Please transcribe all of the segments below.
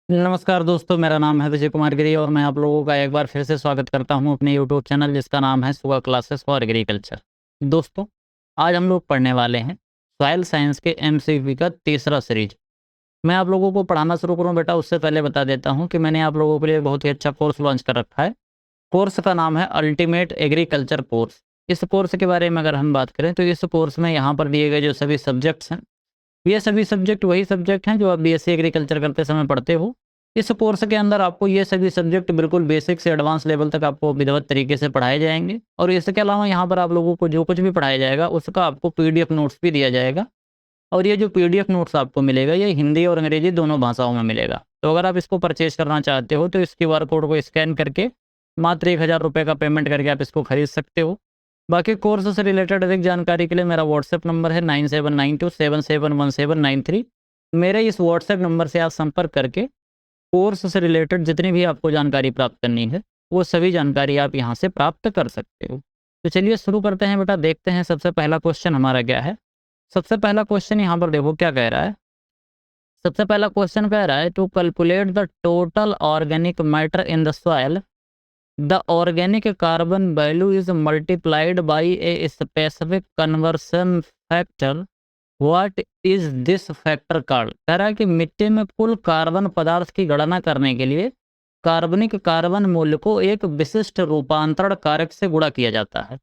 नमस्कार दोस्तों, मेरा नाम है विजय कुमार गिरी और मैं आप लोगों का एक बार फिर से स्वागत करता हूं अपने यूट्यूब चैनल जिसका नाम है सुगा क्लासेस फॉर एग्रीकल्चर। दोस्तों, आज हम लोग पढ़ने वाले हैं सॉइल साइंस के एमसीक्यू का तीसरा सीरीज। मैं आप लोगों को पढ़ाना शुरू करूं बेटा, उससे पहले बता देता हूं कि मैंने आप लोगों के लिए बहुत ही अच्छा कोर्स लॉन्च कर रखा है। कोर्स का नाम है अल्टीमेट एग्रीकल्चर कोर्स। इस कोर्स के बारे में अगर हम बात करें तो इस कोर्स में यहाँ पर दिए गए जो सभी सब्जेक्ट्स हैं, ये सभी सब्जेक्ट वही सब्जेक्ट हैं जो आप बीएससी एग्रीकल्चर करते समय पढ़ते हो। इस कोर्स के अंदर आपको ये सभी सब्जेक्ट बिल्कुल बेसिक से एडवांस लेवल तक आपको विधिवत तरीके से पढ़ाए जाएंगे और इसके अलावा यहाँ पर आप लोगों को जो कुछ भी पढ़ाया जाएगा उसका आपको पीडीएफ नोट्स भी दिया जाएगा। और ये जो पीडीएफ नोट्स आपको मिलेगा ये हिंदी और अंग्रेजी दोनों भाषाओं में मिलेगा। तो अगर आप इसको परचेज करना चाहते हो तो इस क्यूआर कोड को स्कैन करके मात्र 1000 रुपये का पेमेंट करके आप इसको खरीद सकते हो। बाकी कोर्स से रिलेटेड अधिक जानकारी के लिए मेरा व्हाट्सएप नंबर है 9792771793। मेरे इस व्हाट्सएप नंबर से आप संपर्क करके कोर्स से रिलेटेड जितनी भी आपको जानकारी प्राप्त करनी है वो सभी जानकारी आप यहाँ से प्राप्त कर सकते हो। तो चलिए शुरू करते हैं बेटा, देखते हैं सबसे पहला क्वेश्चन हमारा क्या है। सबसे पहला क्वेश्चन यहाँ पर देखो क्या कह रहा है। सबसे पहला क्वेश्चन कह रहा है to calculate the total organic matter in the soil, the organic carbon value is multiplied by a specific conversion factor. What is this factor called? कह रहा है कि मिट्टी में कुल कार्बन पदार्थ की गणना करने के लिए कार्बनिक कार्बन मूल्य को एक विशिष्ट रूपांतरण कारक से गुणा किया जाता है।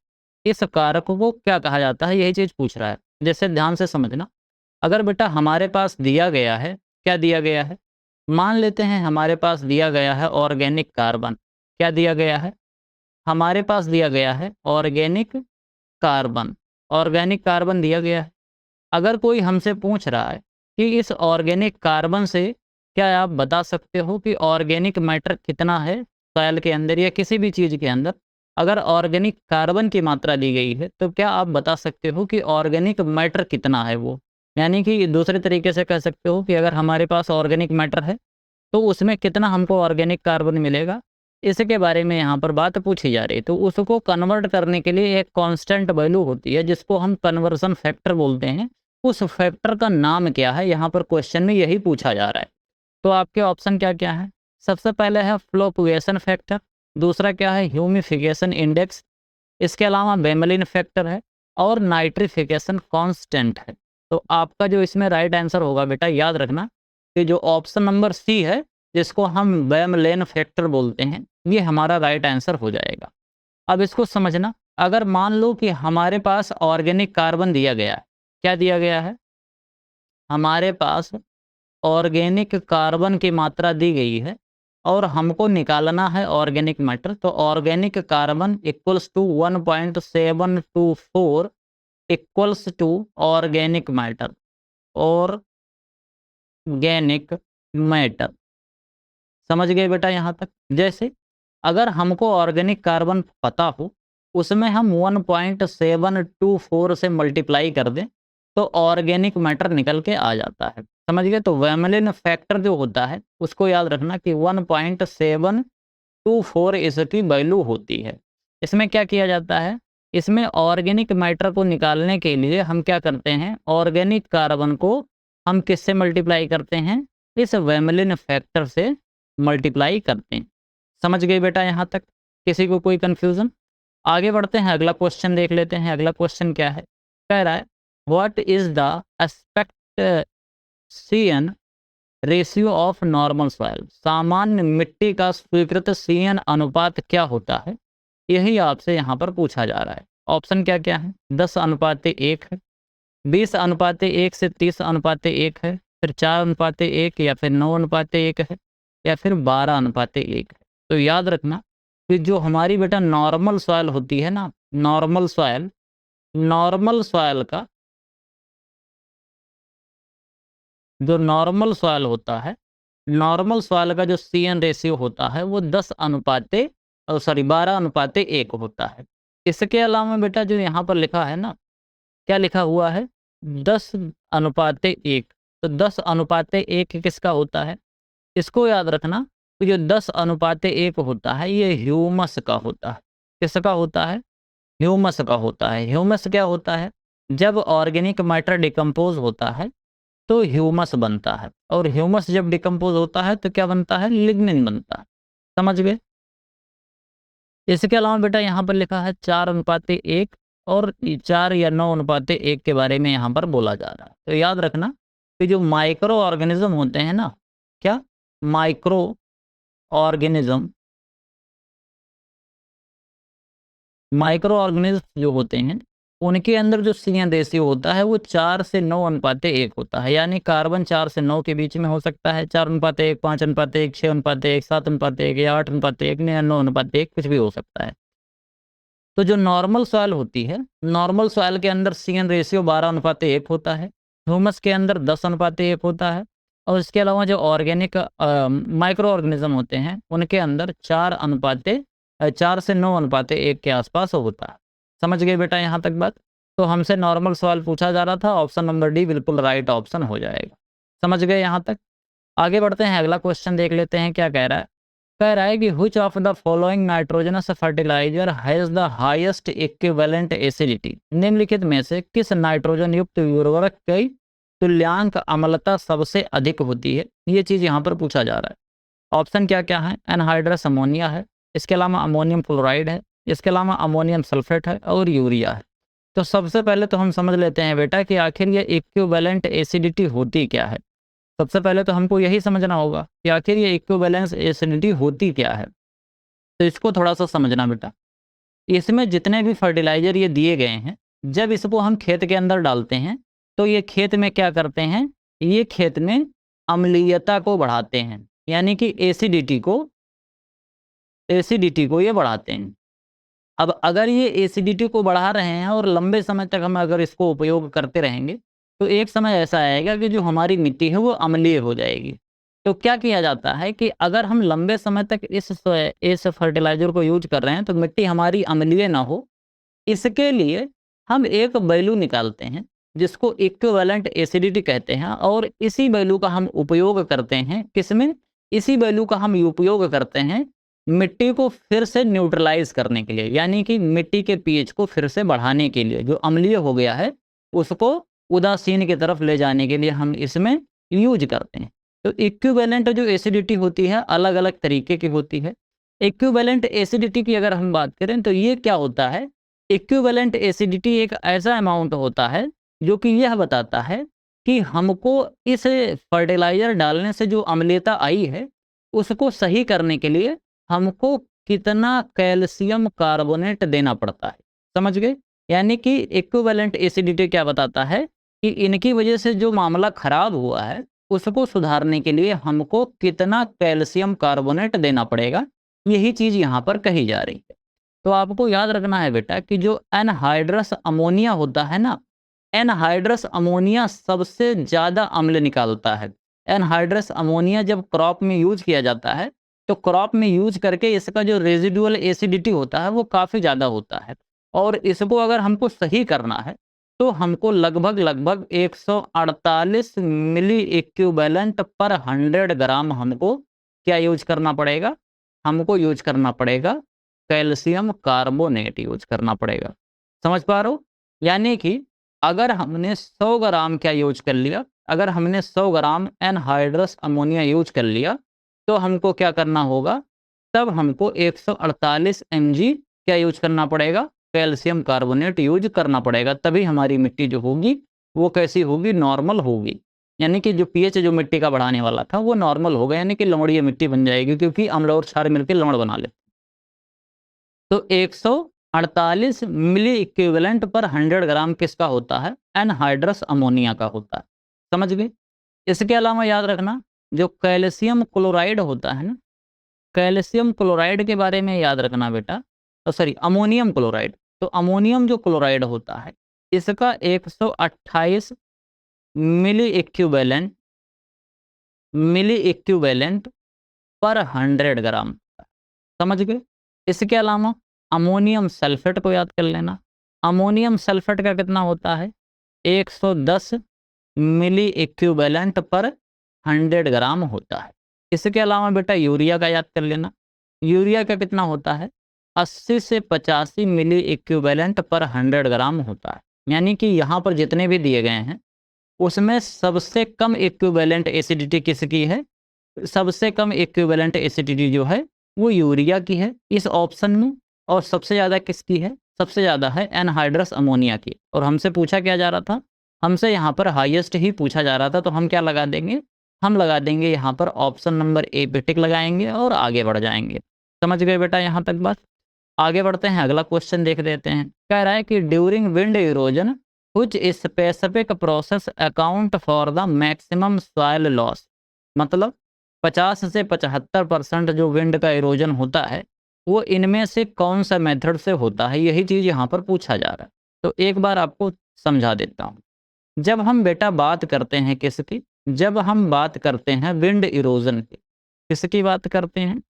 इस कारक को क्या कहा जाता है, यही चीज पूछ रहा है। जैसे ध्यान से समझना, अगर बेटा हमारे पास दिया गया है, क्या दिया गया है, मान लेते हैं हमारे पास दिया गया है ऑर्गेनिक कार्बन। क्या दिया गया है, हमारे पास दिया गया है ऑर्गेनिक कार्बन। ऑर्गेनिक कार्बन दिया गया है। अगर कोई हमसे पूछ रहा है कि इस ऑर्गेनिक कार्बन से क्या आप बता सकते हो कि ऑर्गेनिक मैटर कितना है सॉइल के अंदर या किसी भी चीज़ के अंदर, अगर ऑर्गेनिक कार्बन की मात्रा दी गई है तो क्या आप बता सकते हो कि ऑर्गेनिक मैटर कितना है वो। यानी कि दूसरे तरीके से कह सकते हो कि अगर हमारे पास ऑर्गेनिक मैटर है तो उसमें कितना हमको ऑर्गेनिक कार्बन मिलेगा, इसके बारे में यहाँ पर बात पूछी जा रही है। तो उसको कन्वर्ट करने के लिए एक कांस्टेंट वैल्यू होती है जिसको हम कन्वर्जन फैक्टर बोलते हैं। उस फैक्टर का नाम क्या है, यहाँ पर क्वेश्चन में यही पूछा जा रहा है। तो आपके ऑप्शन क्या क्या है, सबसे पहले है फ्लोपुएशन फैक्टर, दूसरा क्या है ह्यूमिफिकेशन इंडेक्स, इसके अलावा बेमलिन फैक्टर है और नाइट्रिफिकेशन कांस्टेंट है। तो आपका जो इसमें राइट आंसर होगा बेटा, याद रखना कि जो ऑप्शन नंबर सी है जिसको हम बेमलेन फैक्टर बोलते हैं, ये हमारा राइट आंसर हो जाएगा। अब इसको समझना, अगर मान लो कि हमारे पास ऑर्गेनिक कार्बन दिया गया है, क्या दिया गया है, हमारे पास ऑर्गेनिक कार्बन की मात्रा दी गई है और हमको निकालना है ऑर्गेनिक मैटर। तो organic carbon equals to 1.724 equals to organic matter. Organic matter समझ गए बेटा यहाँ तक। जैसे अगर हमको ऑर्गेनिक कार्बन पता हो, उसमें हम 1.724 से मल्टीप्लाई कर दें तो ऑर्गेनिक मैटर निकल के आ जाता है। समझ गए। तो वेमलिन फैक्टर जो होता है उसको याद रखना कि 1.724 इसकी वैल्यू होती है। इसमें क्या किया जाता है, इसमें ऑर्गेनिक मैटर को निकालने के लिए हम क्या करते हैं, ऑर्गेनिक कार्बन को हम किससे मल्टीप्लाई करते हैं, इस वेमलिन फैक्टर से मल्टीप्लाई करते हैं। समझ गए बेटा यहाँ तक, किसी को कोई कंफ्यूजन। आगे बढ़ते हैं, अगला क्वेश्चन देख लेते हैं। अगला क्वेश्चन क्या है, कह रहा है what is the expectation ratio of normal soil. सामान्य मिट्टी का स्वीकृत सीएन अनुपात क्या होता है, यही आपसे यहाँ पर पूछा जा रहा है। ऑप्शन क्या क्या है, 10:1 है, 20:1 से 30:1 है, फिर 4:1 या फिर 9:1 है, या फिर 12:1 है। तो याद रखना कि जो हमारी बेटा नॉर्मल सॉइल होती है ना, नॉर्मल सॉइल, नॉर्मल सॉइल का जो नॉर्मल सॉइल होता है, नॉर्मल सॉइल का जो सीएन रेशियो होता है वो 12:1 होता है। इसके अलावा बेटा जो यहाँ पर लिखा है ना, क्या लिखा हुआ है, 10:1। तो 10:1 किसका होता है, इसको याद रखना कि जो 10:1 होता है ये ह्यूमस का होता है। किसका होता है, ह्यूमस का होता है। ह्यूमस क्या होता है, जब ऑर्गेनिक मैटर डिकम्पोज होता है तो ह्यूमस बनता है, और ह्यूमस जब डिकम्पोज होता है तो क्या बनता है, लिग्निन बनता है। समझ गए। इसके अलावा बेटा यहाँ पर लिखा है 4:1 और 4 या 9:1 के बारे में यहाँ पर बोला जा रहा है। तो याद रखना कि जो माइक्रो ऑर्गेनिज्म होते हैं ना, क्या माइक्रो ऑर्गेनिज्म, माइक्रो ऑर्गेनिज्म जो होते हैं उनके अंदर जो सीएन रेशियो होता है वो 4 से 9:1 होता है। यानी कार्बन 4 से 9 के बीच में हो सकता है, 4:1, 5:1, 6:1, 7:1 या 8:1 या 9:1, कुछ भी हो सकता है। तो जो नॉर्मल सॉइल होती है, नॉर्मल सॉइल के अंदर सीएन रेशियो 12:1 होता है, ह्यूमस के अंदर 10:1 होता है, और इसके अलावा जो ऑर्गेनिक माइक्रो ऑर्गेनिज्म होते हैं उनके अंदर 4 से 9:1 के आसपास होता है। समझ गए बेटा यहाँ तक बात। तो हमसे नॉर्मल सवाल पूछा जा रहा था, ऑप्शन नंबर डी बिल्कुल राइट ऑप्शन हो जाएगा। समझ गए यहाँ तक। आगे बढ़ते हैं, अगला क्वेश्चन देख लेते हैं क्या कह रहा है। कह रहा है कि which of the following nitrogenous fertiliser has the highest equivalent acidity. निम्नलिखित में से किस नाइट्रोजन युक्त उर्वरक की तुल्यांक अम्लता सबसे अधिक होती है, ये चीज यहाँ पर पूछा जा रहा है। ऑप्शन क्या क्या है, एनहाइड्रस अमोनिया है, इसके अलावा अमोनियम क्लोराइड है, इसके अलावा अमोनियम सल्फेट है, और यूरिया है। तो सबसे पहले तो हम समझ लेते हैं बेटा कि आखिर ये इक्विवेलेंट एसिडिटी होती क्या है। सबसे पहले तो हमको यही समझना होगा कि आखिर ये इक्विवेलेंस एसिडिटी होती क्या है। तो इसको थोड़ा सा समझना बेटा। इसमें जितने भी फर्टिलाइजर ये दिए गए हैं, जब इसको हम खेत के अंदर डालते हैं तो ये खेत में क्या करते हैं, ये खेत में अम्लीयता को बढ़ाते हैं, यानी कि एसिडिटी को ये बढ़ाते हैं। अब अगर ये एसिडिटी को बढ़ा रहे हैं और लंबे समय तक हम अगर इसको उपयोग करते रहेंगे तो एक समय ऐसा आएगा कि जो हमारी मिट्टी है वो अम्लीय हो जाएगी। तो क्या किया जाता है कि अगर हम लंबे समय तक इस फर्टिलाइजर को यूज कर रहे हैं तो मिट्टी हमारी अम्लीय ना हो, इसके लिए हम एक वैल्यू निकालते हैं जिसको इक्विवेलेंट एसिडिटी कहते हैं, और इसी वैल्यू का हम उपयोग करते हैं किसमें, इसी वैल्यू का हम उपयोग करते हैं मिट्टी को फिर से न्यूट्रलाइज करने के लिए, यानी कि मिट्टी के पीएच को फिर से बढ़ाने के लिए, जो अम्लीय हो गया है उसको उदासीन की तरफ ले जाने के लिए हम इसमें यूज करते हैं। तो इक्विवेलेंट जो एसिडिटी होती है अलग अलग तरीके की होती है। इक्विवेलेंट एसिडिटी की अगर हम बात करें तो ये क्या होता है, इक्विवेलेंट एसिडिटी एक ऐसा अमाउंट होता है जो कि यह बताता है कि हमको इस फर्टिलाइजर डालने से जो अम्लीयता आई है उसको सही करने के लिए हमको कितना कैल्शियम कार्बोनेट देना पड़ता है। समझ गए। यानी कि इक्विवेलेंट एसिडिटी क्या बताता है कि इनकी वजह से जो मामला खराब हुआ है उसको सुधारने के लिए हमको कितना कैल्शियम कार्बोनेट देना पड़ेगा, यही चीज यहाँ पर कही जा रही है। तो आपको याद रखना है बेटा कि जो एनहाइड्रस अमोनिया होता है ना, एनहाइड्रस अमोनिया सबसे ज़्यादा अम्ल निकालता है। एनहाइड्रस अमोनिया जब क्रॉप में यूज किया जाता है तो क्रॉप में यूज करके इसका जो रेजिडुअल एसिडिटी होता है वो काफ़ी ज़्यादा होता है, और इसको अगर हमको सही करना है तो हमको लगभग 148 मिली इक्विवेलेंट पर 100 ग्राम हमको क्या यूज करना पड़ेगा, हमको यूज करना पड़ेगा कैल्शियम कार्बोनेट यूज करना पड़ेगा। समझ पा रहे हो। यानी कि अगर हमने 100 ग्राम क्या यूज कर लिया, अगर हमने 100 ग्राम एनहाइड्रस अमोनिया यूज कर लिया तो हमको क्या करना होगा, तब हमको 148 mg क्या यूज करना पड़ेगा, कैल्शियम कार्बोनेट यूज करना पड़ेगा। तभी हमारी मिट्टी जो होगी वो कैसी होगी, नॉर्मल होगी। यानी कि जो पीएच जो मिट्टी का बढ़ाने वाला था वो नॉर्मल होगा, यानी कि लवणीय मिट्टी बन जाएगी, क्योंकि अम्ल और क्षार मिलकर लवण बना लेते। तो 148 मिली इक्विवेलेंट पर 100 ग्राम किसका होता है, एनहाइड्रस अमोनिया का होता है। समझ गए। इसके अलावा याद रखना जो कैल्शियम क्लोराइड होता है ना, कैल्शियम क्लोराइड के बारे में याद रखना बेटा, तो सॉरी अमोनियम क्लोराइड। तो अमोनियम जो क्लोराइड होता है इसका 128 मिली इक्विवेलेंट पर 100 ग्राम। समझ गए। इसके अलावा अमोनियम सल्फेट को याद कर लेना। अमोनियम सल्फेट का कितना होता है, 110 मिली इक्विवेलेंट पर 100 ग्राम होता है। इसके अलावा बेटा यूरिया का याद कर लेना। यूरिया का कितना होता है, 80 से 85 मिली इक्विवेलेंट पर 100 ग्राम होता है। यानी कि यहाँ पर जितने भी दिए गए हैं उसमें सबसे कम इक्विवेलेंट एसिडिटी किसकी है? सबसे कम इक्विवेलेंट एसिडिटी जो है वो यूरिया की है इस ऑप्शन में। और सबसे ज़्यादा किसकी है? सबसे ज़्यादा है एनहाइड्रस अमोनिया की। और हमसे पूछा क्या जा रहा था? हमसे यहाँ पर हाईएस्ट ही पूछा जा रहा था, तो हम क्या लगा देंगे? हम लगा देंगे यहाँ पर ऑप्शन नंबर ए पे टिक लगाएंगे और आगे बढ़ जाएंगे। समझ गए बेटा यहाँ तक बात? आगे बढ़ते हैं, अगला क्वेश्चन देख लेते हैं। कह रहा है कि during wind erosion which specific process account for the maximum soil loss. मतलब 50 से 75% जो विंड का इरोजन होता है वो इनमें से कौन सा मेथड से होता है, यही चीज़ यहाँ पर पूछा जा रहा है। तो एक बार आपको समझा देता हूँ। जब हम बेटा बात करते हैं किसकी? जब हम बात करते हैं विंड इरोजन की। किसकी बात करते हैं?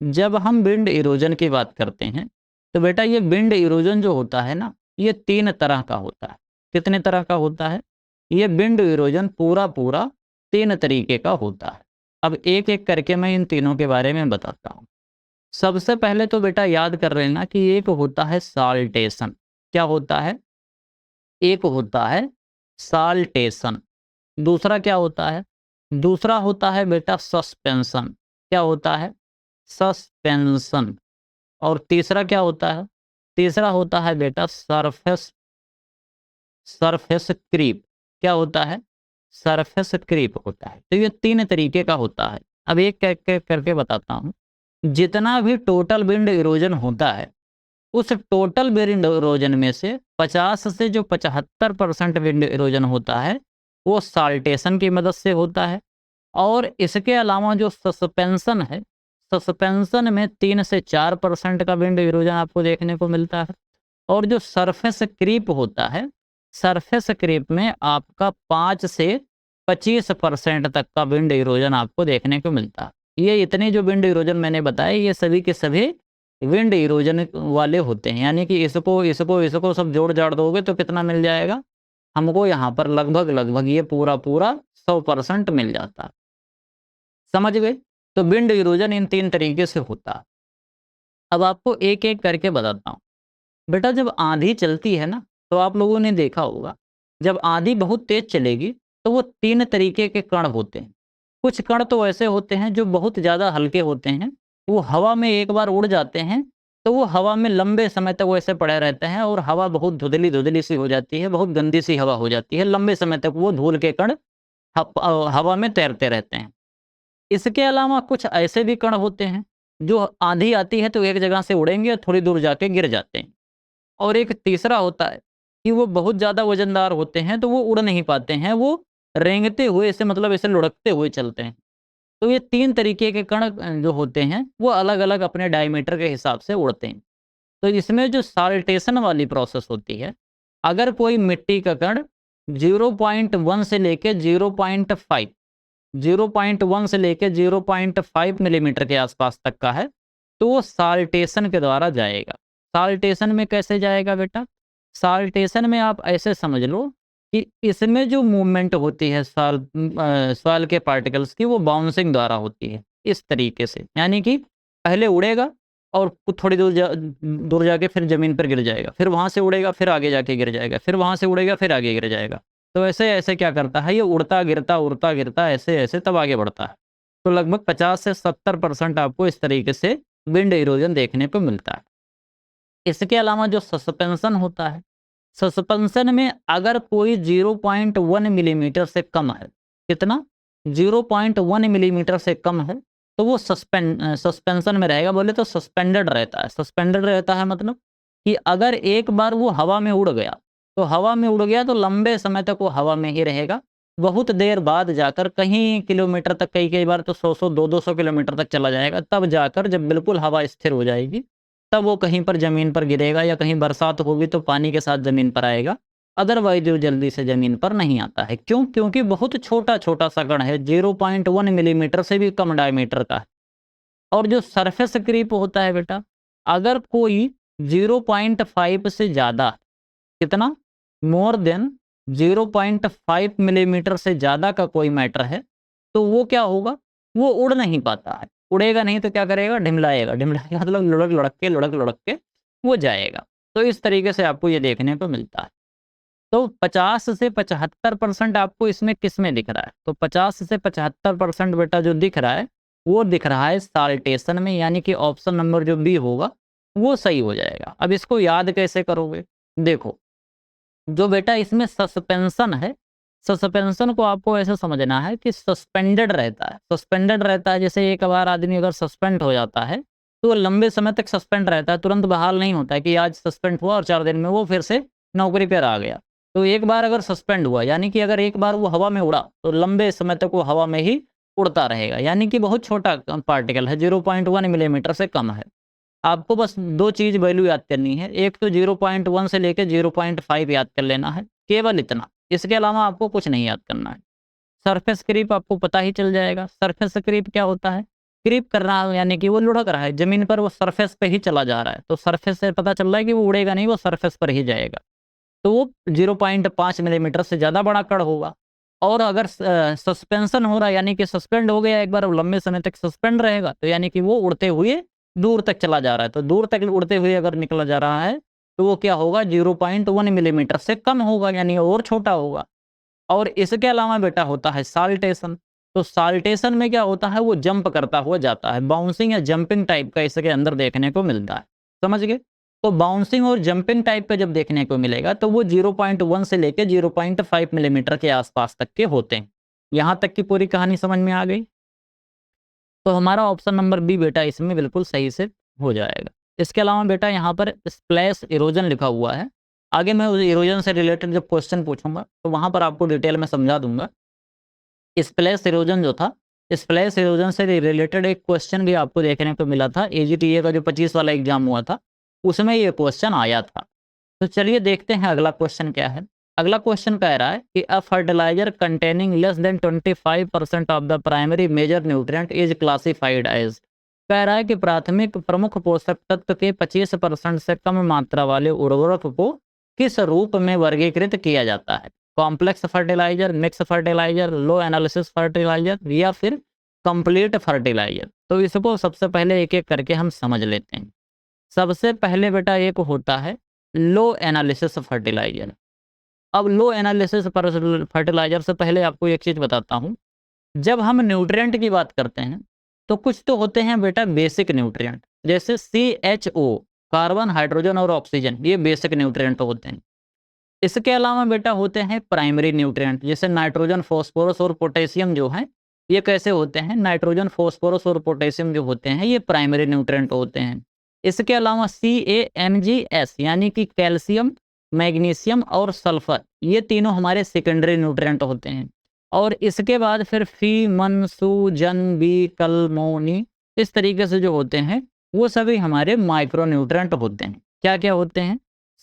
जब हम विंड इरोजन की बात करते हैं तो बेटा ये विंड इरोजन जो होता है ना, ये 3 तरह का होता है। कितने तरह का होता है? ये विंड इरोजन पूरा 3 तरीके का होता है। अब एक एक करके मैं इन तीनों के बारे में बताता हूँ। सबसे पहले तो बेटा याद कर लेना कि एक होता है साल्टेशन। क्या होता है? एक होता है साल्टेशन। दूसरा क्या होता है? दूसरा होता है बेटा सस्पेंशन। क्या होता है? सस्पेंशन। और तीसरा क्या होता है? तीसरा होता है बेटा सरफेस सरफेस क्रीप। क्या होता है? सरफेस क्रीप होता है। तो ये 3 तरीके का होता है। अब एक करके बताता हूँ। जितना भी टोटल विंड इरोजन होता है उस टोटल विंड इरोजन में से 50 से जो 75% विंड इरोजन होता है वो साल्टेशन की मदद से होता है। और इसके अलावा जो सस्पेंशन है, सस्पेंशन में 3 से 4% का विंड इरोजन आपको देखने को मिलता है। और जो सरफेस क्रीप होता है, सरफेस क्रीप में आपका 5 से 25% तक का विंड इरोजन आपको देखने को मिलता है। ये इतने जो विंड इरोजन मैंने बताए ये सभी के सभी विंड इरोजन वाले होते हैं। यानी कि इसको सब जोड़ जाड़ दोगे तो कितना मिल जाएगा? हमको यहाँ पर लगभग ये पूरा 100% मिल जाता है। समझ गए? तो विंड इरोजन इन 3 तरीके से होता है। अब आपको एक एक करके बताता हूँ। बेटा जब आंधी चलती है ना, तो आप लोगों ने देखा होगा जब आंधी बहुत तेज चलेगी तो वो 3 तरीके के कण होते हैं। कुछ कण तो ऐसे होते हैं जो बहुत ज़्यादा हल्के होते हैं, वो हवा में एक बार उड़ जाते हैं तो वो हवा में लंबे समय तक वैसे पड़े रहते हैं और हवा बहुत धुंधली सी हो जाती है, बहुत गंदी सी हवा हो जाती है। लंबे समय तक वो धूल के कण हवा में तैरते रहते हैं। इसके अलावा कुछ ऐसे भी कण होते हैं जो आंधी आती है तो एक जगह से उड़ेंगे और थोड़ी दूर जाके गिर जाते हैं। और एक तीसरा होता है कि वो बहुत ज़्यादा वज़नदार होते हैं तो वो उड़ नहीं पाते हैं, वो रेंगते हुए ऐसे मतलब ऐसे लुढ़कते हुए चलते हैं। तो ये 3 तरीके के कण जो होते हैं वो अलग-अलग अपने डायमीटर के हिसाब से उड़ते हैं। तो इसमें जो साल्टेशन वाली प्रोसेस होती है, अगर कोई मिट्टी का कण 0.1 से लेके 0.5 0.1 से लेके 0.5 मिलीमीटर के आसपास तक का है, तो वो साल्टेशन के द्वारा जाएगा। साल्टेशन में कैसे जाएगा बेटा? साल्टेशन में आप ऐसे समझ लो कि इसमें जो मूवमेंट होती है सॉइल के पार्टिकल्स की, वो बाउंसिंग द्वारा होती है, इस तरीके से। यानी कि पहले उड़ेगा और थोड़ी दूर जाके फिर ज़मीन पर गिर जाएगा, फिर वहाँ से उड़ेगा, फिर आगे जाके गिर जाएगा, फिर वहाँ से उड़ेगा, फिर आगे गिर जाएगा। तो ऐसे-ऐसे क्या करता है, ये उड़ता-गिरता ऐसे-ऐसे तब आगे बढ़ता है। तो लगभग 50 से 70% आपको इस तरीके से विंड इरोजन देखने को मिलता है। इसके अलावा जो सस्पेंशन होता है, सस्पेंशन में अगर कोई 0.1 मिलीमीटर से कम है, कितना? 0.1 मिलीमीटर से कम है, तो वो सस्पेंशन में रहेगा। बोले तो सस्पेंडेड रहता है। सस्पेंडेड रहता है मतलब कि अगर एक बार वो हवा में उड़ गया, तो हवा में उड़ गया तो लंबे समय तक वो हवा में ही रहेगा। बहुत देर बाद जाकर कहीं किलोमीटर तक, कई-कई बार तो 100-100, 200-200 किलोमीटर तक चला जाएगा। तब जाकर जब बिल्कुल हवा स्थिर हो जाएगी, तब वो कहीं पर ज़मीन पर गिरेगा या कहीं बरसात होगी तो पानी के साथ ज़मीन पर आएगा। अदरवाइज़ वो जल्दी से ज़मीन पर नहीं आता है। क्यों? क्योंकि बहुत छोटा-छोटा सा कण है, 0.1 मिलीमीटर से भी कम डायमीटर का है। और जो सरफेस क्रीप होता है बेटा, अगर कोई 0.5 से ज़्यादा, कितना? मोर देन 0.5 मिलीमीटर से ज़्यादा का कोई मैटर है, तो वो क्या होगा? वो उड़ नहीं पाता है। उड़ेगा नहीं तो क्या करेगा? ढिमलाएगा। ढिमलाएगा मतलब लुढ़क-लुढ़क के वो जाएगा। तो इस तरीके से आपको ये देखने को मिलता है। तो 50 से 75% आपको इसमें किस में दिख रहा है? तो 50 से 75% बेटा जो दिख रहा है, वो दिख रहा है साल्टेशन में, यानी कि ऑप्शन नंबर जो बी होगा, वो सही हो जाएगा। अब इसको याद कैसे करोगे? देखो, जो बेटा इसमें सस्पेंशन है, सस्पेंशन को आपको ऐसे समझना है कि सस्पेंडेड रहता है। सस्पेंडेड रहता है, जैसे एक बार आदमी अगर सस्पेंड हो जाता है, तो वो लंबे समय तक सस्पेंड रहता है, तुरंत बहाल नहीं होता है कि आज सस्पेंड हुआ और 4 दिन में वो फिर से नौकरी पर आ गया। तो एक बार अगर सस्पेंड हुआ, यानी कि अगर एक बार वो हवा में उड़ा, तो लंबे समय तक वो हवा में ही उड़ता रहेगा, यानी कि बहुत छोटा पार्टिकल है, 0.1 मिलीमीटर से कम है। आपको बस 2 चीज़ वैल्यू याद करनी है, एक तो 0.1 से लेके 0.5 याद कर लेना है, केवल इतना। इसके अलावा आपको कुछ नहीं याद करना है। सरफेस क्रीप आपको पता ही चल जाएगा। सरफेस क्रीप क्या होता है? क्रीप कर रहा है, यानी कि वो लुढ़क रहा है, ज़मीन पर वो सरफेस पे ही चला जा रहा है। तो सरफेस से पता चल रहा है कि वो उड़ेगा नहीं, वो सरफेस पर ही जाएगा। तो वो 0.5 मिलीमीटर से ज़्यादा बड़ा कण होगा। और अगर सस्पेंशन हो रहा है, यानी कि सस्पेंड हो गया एक बार, लंबे समय तक सस्पेंड रहेगा, तो यानी कि वो उड़ते हुए दूर तक चला जा रहा है। तो दूर तक उड़ते हुए अगर निकला जा रहा है, तो वो क्या होगा? 0.1 मिलीमीटर से कम होगा, यानी और छोटा होगा। और इसके अलावा बेटा होता है साल्टेशन। तो साल्टेशन में क्या होता है? वो जंप करता हुआ जाता है, बाउंसिंग या जंपिंग टाइप का इसके अंदर देखने को मिलता है। समझ गए? तो बाउंसिंग और जंपिंग टाइप का जब देखने को मिलेगा, तो वो 0.1 से लेके 0.5 मिलीमीटर के आसपास तक के होते हैं। यहाँ तक की पूरी कहानी समझ में आ गई? तो हमारा ऑप्शन नंबर बी बेटा इसमें बिल्कुल सही से हो जाएगा। इसके अलावा बेटा यहाँ पर स्प्लैश इरोजन लिखा हुआ है। आगे मैं उस इरोजन से रिलेटेड जब क्वेश्चन पूछूंगा, तो वहाँ पर आपको डिटेल में समझा दूंगा। स्प्लैश इरोजन जो था, स्प्लैश इरोजन से रिलेटेड एक क्वेश्चन भी आपको देखने को मिला था। एजीटीए का जो 25 वाला एग्जाम हुआ था, उसमें ये क्वेश्चन आया था। तो चलिए देखते हैं अगला क्वेश्चन क्या है। अगला क्वेश्चन कह रहा है कि a fertiliser containing less than 25% of the primary major nutrient is classified as. कह रहा है कि प्राथमिक प्रमुख पोषक तत्व के 25% से कम मात्रा वाले उर्वरक को किस रूप में वर्गीकृत किया जाता है? कॉम्प्लेक्स फर्टिलाइजर, मिक्स फर्टिलाइजर, लो एनालिसिस फर्टिलाइजर, या फिर कंप्लीट फर्टिलाइजर। तो इसको सबसे पहले एक एक करके हम समझ लेते हैं। सबसे पहले बेटा एक होता है लो एनालिसिस फर्टिलाइजर। अब लो एनालिसिस फर्टिलाइजर से पहले आपको एक चीज़ बताता हूँ। जब हम न्यूट्रिएंट की बात करते हैं, तो कुछ तो होते हैं बेटा बेसिक न्यूट्रिएंट, जैसे CHO, कार्बन, हाइड्रोजन और ऑक्सीजन, ये बेसिक न्यूट्रिएंट होते हैं। इसके अलावा बेटा होते हैं प्राइमरी न्यूट्रिएंट, जैसे नाइट्रोजन, फास्फोरस और पोटेशियम जो हैं, ये कैसे होते हैं? नाइट्रोजन, फास्फोरस और पोटेशियम जो होते हैं, ये प्राइमरी न्यूट्रिएंट होते हैं। इसके अलावा CaMgS, यानी कि कैल्शियम, मैग्नीशियम और सल्फर, ये तीनों हमारे सेकेंडरी न्यूट्रिएंट होते हैं। और इसके बाद फिर फी, मन, सु, जन, बी, कल, मोनी, इस तरीके से जो होते हैं, वो सभी हमारे माइक्रो न्यूट्रिएंट होते हैं। क्या क्या होते हैं?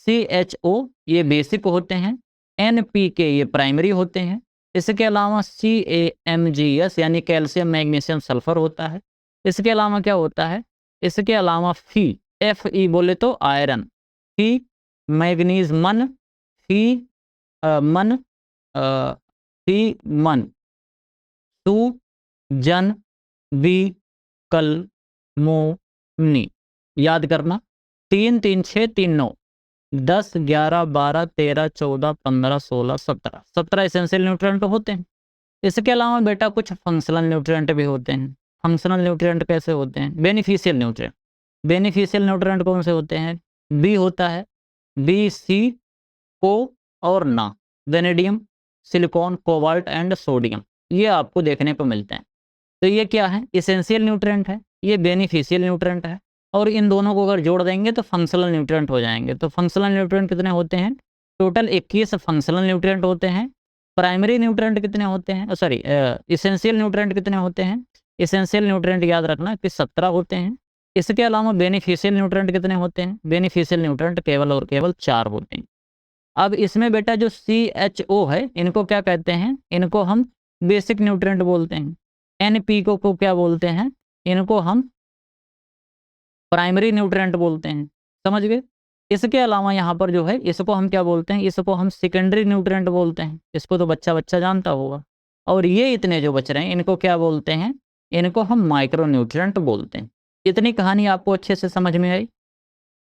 CHO, ये बेसिक होते हैं। NPK, ये प्राइमरी होते हैं। इसके अलावा CaMgS, यानी कैल्शियम, मैग्नीशियम, सल्फर होता है। इसके अलावा क्या होता है? इसके अलावा Fe बोले तो आयरन, फी, मैग्नीज, मन, फी, मन, फी, मन, सु, जन, बी, कल, मो, नी। याद करना, 3 3 6 3 9, 10 11 12 13 14 15 16 17, 17 एसेंशियल न्यूट्रिएंट होते हैं। इसके अलावा बेटा कुछ फंक्शनल न्यूट्रिएंट भी होते हैं। फंक्शनल न्यूट्रिएंट कैसे होते हैं? Beneficial nutrient. बेनिफिशियल न्यूट्रिएंट कौन से होते हैं? बी होता है, बी, सी, को और ना, vanadium, silicon, cobalt and sodium, ये आपको देखने को मिलते हैं। तो ये क्या है? एसेंशियल न्यूट्रिएंट है, ये बेनिफिशियल न्यूट्रिएंट है। और इन दोनों को अगर जोड़ देंगे तो फंक्शनल न्यूट्रिएंट हो जाएंगे। तो फंक्शनल न्यूट्रिएंट कितने होते हैं? टोटल 21 फंक्शनल न्यूट्रिएंट होते हैं। प्राइमरी न्यूट्रिएंट कितने होते हैं? सॉरी, एसेंशियल न्यूट्रिएंट कितने होते हैं? एसेंशियल न्यूट्रिएंट याद रखना कि 17 होते हैं। इसके अलावा बेनिफिशियल न्यूट्रिएंट कितने होते हैं? बेनिफिशियल न्यूट्रिएंट केवल और केवल 4 होते हैं। अब इसमें बेटा जो CHO है, इनको क्या कहते हैं? इनको हम बेसिक न्यूट्रिएंट बोलते हैं। NPK को क्या बोलते हैं? इनको हम प्राइमरी न्यूट्रिएंट बोलते हैं। समझ गए? इसके अलावा यहाँ पर जो है, इसको हम क्या बोलते हैं? इसको हम सेकेंडरी न्यूट्रिएंट बोलते हैं। इसको तो बच्चा बच्चा जानता होगा। और ये इतने जो बच रहे हैं, इनको क्या बोलते हैं? इनको हम माइक्रो न्यूट्रिएंट बोलते हैं। इतनी कहानी आपको अच्छे से समझ में आई?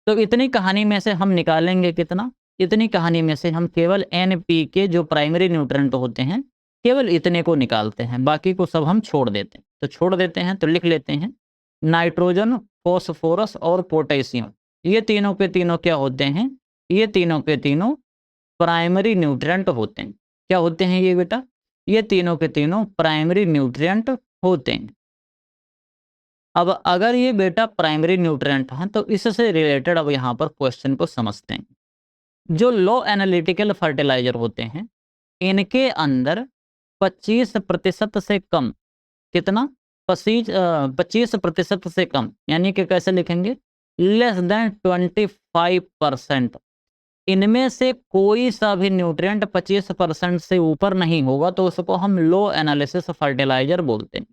तो इतनी कहानी में से हम निकालेंगे कितना? इतनी कहानी में से हम केवल NPK जो प्राइमरी न्यूट्रेंट होते हैं, केवल इतने को निकालते हैं, बाकी को सब हम छोड़ देते हैं। तो छोड़ देते हैं तो लिख लेते हैं नाइट्रोजन, फॉस्फोरस और पोटेशियम, ये तीनों के तीनों क्या होते हैं? ये तीनों के तीनों प्राइमरी न्यूट्रिएंट होते हैं। क्या होते हैं ये बेटा? ये तीनों के तीनों प्राइमरी न्यूट्रिएंट होते हैं। अब अगर ये बेटा प्राइमरी न्यूट्रिएंट हैं तो इससे रिलेटेड अब यहाँ पर क्वेश्चन को समझते हैं। जो लो एनालिटिकल फर्टिलाइजर होते हैं, इनके अंदर 25% से कम, कितना? 25% से कम, यानी कि कैसे लिखेंगे? Less than 25%। इनमें से कोई सा भी न्यूट्रिएंट 25% से ऊपर नहीं होगा तो उसको हम लो एनालिसिस फर्टिलाइजर बोलते हैं।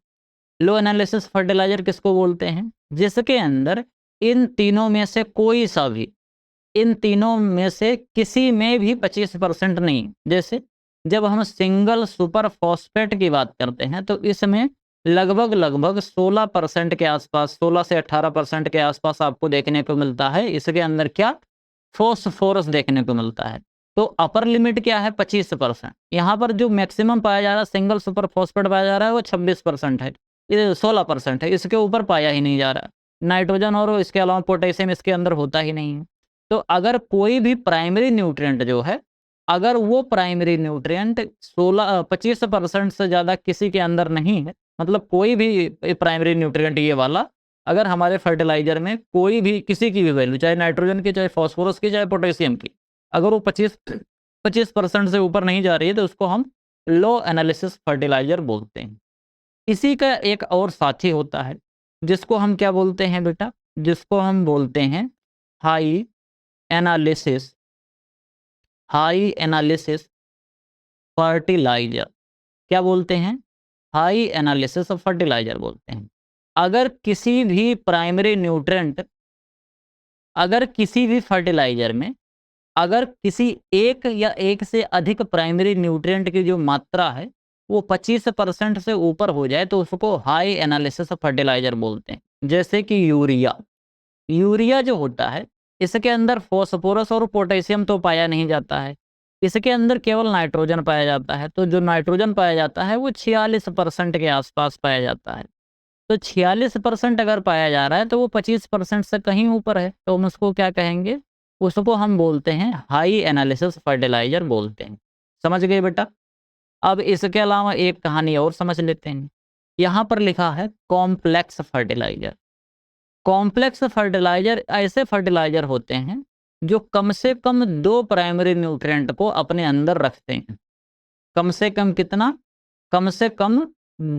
लो एनालिसिस फर्टिलाइजर किसको बोलते हैं? जिसके अंदर इन तीनों में से कोई सा भी, इन तीनों में से किसी में भी 25% नहीं। जैसे जब हम सिंगल सुपर फॉस्फेट की बात करते हैं तो इसमें लगभग 16% के आसपास, 16 से 18% के आसपास आपको देखने को मिलता है। इसके अंदर क्या? फॉस्फोरस देखने को मिलता है। तो अपर लिमिट क्या है? 25%। यहाँ पर जो मैक्सिमम पाया जा रहा है सिंगल सुपर फॉस्फेट पाया जा रहा है वो 26% है, ये 16% है, इसके ऊपर पाया ही नहीं जा रहा। नाइट्रोजन और इसके अलावा पोटेशियम इसके अंदर होता ही नहीं है। तो अगर कोई भी प्राइमरी न्यूट्रिएंट जो है, अगर वो प्राइमरी न्यूट्रिएंट 25% से ज़्यादा किसी के अंदर नहीं है, मतलब कोई भी प्राइमरी न्यूट्रिएंट ये वाला अगर हमारे फर्टिलाइजर में कोई भी किसी की भी वैल्यू, चाहे नाइट्रोजन की, चाहे फॉस्फोरस की, चाहे पोटेशियम की, अगर वो 25% से ऊपर नहीं जा रही है तो उसको हम लो एनालिसिस फर्टिलाइजर बोलते हैं। इसी का एक और साथी होता है जिसको हम क्या बोलते हैं बेटा? जिसको हम बोलते हैं हाई एनालिसिस फर्टिलाइजर। क्या बोलते हैं? हाई एनालिसिस फर्टिलाइजर बोलते हैं। अगर किसी भी प्राइमरी न्यूट्रिएंट, अगर किसी भी फर्टिलाइजर में अगर किसी एक या एक से अधिक प्राइमरी न्यूट्रिएंट की जो मात्रा है वो 25% से ऊपर हो जाए तो उसको हाई एनालिसिस फर्टिलाइजर बोलते हैं। जैसे कि यूरिया जो होता है इसके अंदर फॉस्फोरस और पोटेशियम तो पाया नहीं जाता है, इसके अंदर केवल नाइट्रोजन पाया जाता है। तो जो नाइट्रोजन पाया जाता है वो 46% के आसपास पाया जाता है। तो 46% अगर पाया जा रहा है तो वो 25% से कहीं ऊपर है, तो हम उसको क्या कहेंगे? उसको हम बोलते हैं हाई एनालिसिस फर्टिलाइजर बोलते हैं। समझ गए बेटा? अब इसके अलावा एक कहानी और समझ लेते हैं। यहाँ पर लिखा है कॉम्प्लेक्स फर्टिलाइजर। कॉम्प्लेक्स फर्टिलाइजर ऐसे फर्टिलाइजर होते हैं जो कम से कम 2 प्राइमरी न्यूट्रिएंट को अपने अंदर रखते हैं। कम से कम कितना? कम से कम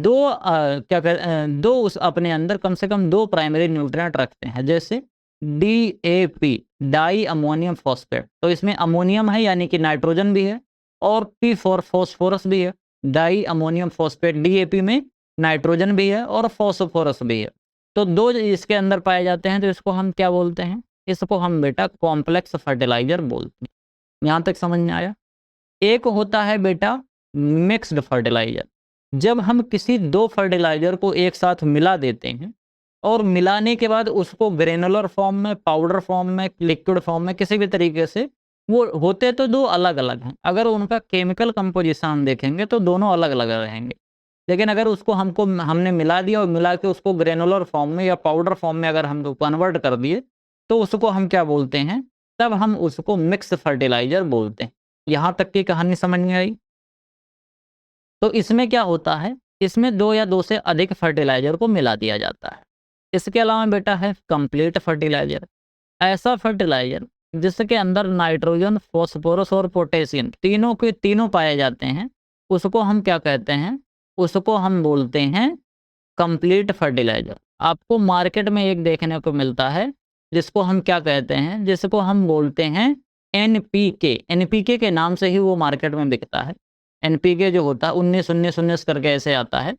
2 उस अपने अंदर कम से कम 2 प्राइमरी न्यूट्रिएंट रखते हैं। जैसे DAP, डाई अमोनियम फॉस्फेट, तो इसमें अमोनियम है यानी कि नाइट्रोजन भी है, और P फॉर फॉस्फोरस भी है। डाई अमोनियम फॉस्फेट DAP में नाइट्रोजन भी है और फॉस्फोरस भी है। तो 2 इसके अंदर पाए जाते हैं, तो इसको हम क्या बोलते हैं? इसको हम बेटा कॉम्प्लेक्स फर्टिलाइजर बोलते हैं। यहाँ तक समझ में आया? एक होता है बेटा मिक्स्ड फर्टिलाइजर। जब हम किसी 2 फर्टिलाइजर को एक साथ मिला देते हैं और मिलाने के बाद उसको ग्रेनुलर फॉर्म में, पाउडर फॉर्म में, लिक्विड फॉर्म में, किसी भी तरीके से, वो होते तो 2 अलग-अलग हैं। अगर उनका केमिकल कंपोजिशन देखेंगे तो दोनों अलग-अलग रहेंगे। लेकिन अगर उसको हमने मिला दिया और मिला के उसको ग्रेनुलर फॉर्म में या पाउडर फॉर्म में अगर हम कन्वर्ट कर दिए तो उसको हम क्या बोलते हैं? तब हम उसको मिक्स फर्टिलाइजर बोलते हैं। यहाँ तक की कहानी समझ में आई? तो इसमें क्या होता है? इसमें 2 या 2 से अधिक फर्टिलाइजर को मिला दिया जाता है। इसके अलावा बेटा है कंप्लीट फर्टिलाइजर। ऐसा फर्टिलाइजर जिसके अंदर नाइट्रोजन, फॉस्फोरस और पोटेशियम तीनों के तीनों पाए जाते हैं, उसको हम क्या कहते हैं? उसको हम बोलते हैं कंप्लीट फर्टिलाइजर। आपको मार्केट में एक देखने को मिलता है जिसको हम क्या कहते हैं? जिसको हम बोलते हैं NPK। NPK के नाम से ही वो मार्केट में बिकता है। NPK जो होता है 19-19-19 करके ऐसे आता है,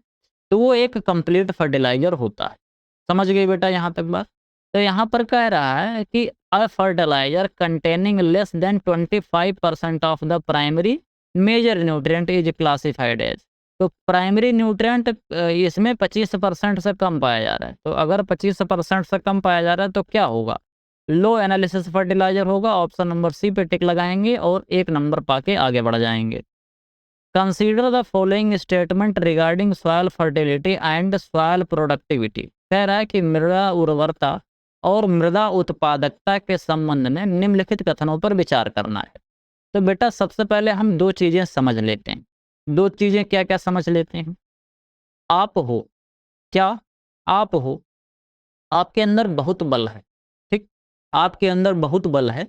तो वो एक कंप्लीट फर्टिलाइजर होता है। समझ गए बेटा यहाँ तक बात? तो यहाँ पर कह रहा है कि a fertiliser containing less than 25% of the primary major nutrient is classified as. तो प्राइमरी न्यूट्रिएंट इसमें 25% से कम पाया जा रहा है। तो अगर 25% से कम पाया जा रहा है तो क्या होगा? लो एनालिसिस फर्टिलाइजर होगा, ऑप्शन नंबर सी पे टिक लगाएंगे और 1 नंबर पाके आगे बढ़ जाएंगे। Consider the following statement regarding soil fertility and soil productivity. कह रहा है कि मृदा उर्वरता और मृदा उत्पादकता के संबंध में निम्नलिखित कथनों पर विचार करना है। तो बेटा सबसे पहले हम 2 चीज़ें समझ लेते हैं। 2 चीज़ें क्या-क्या समझ लेते हैं? आप हो, क्या? आप हो, आपके अंदर बहुत बल है, ठीक? आपके अंदर बहुत बल है।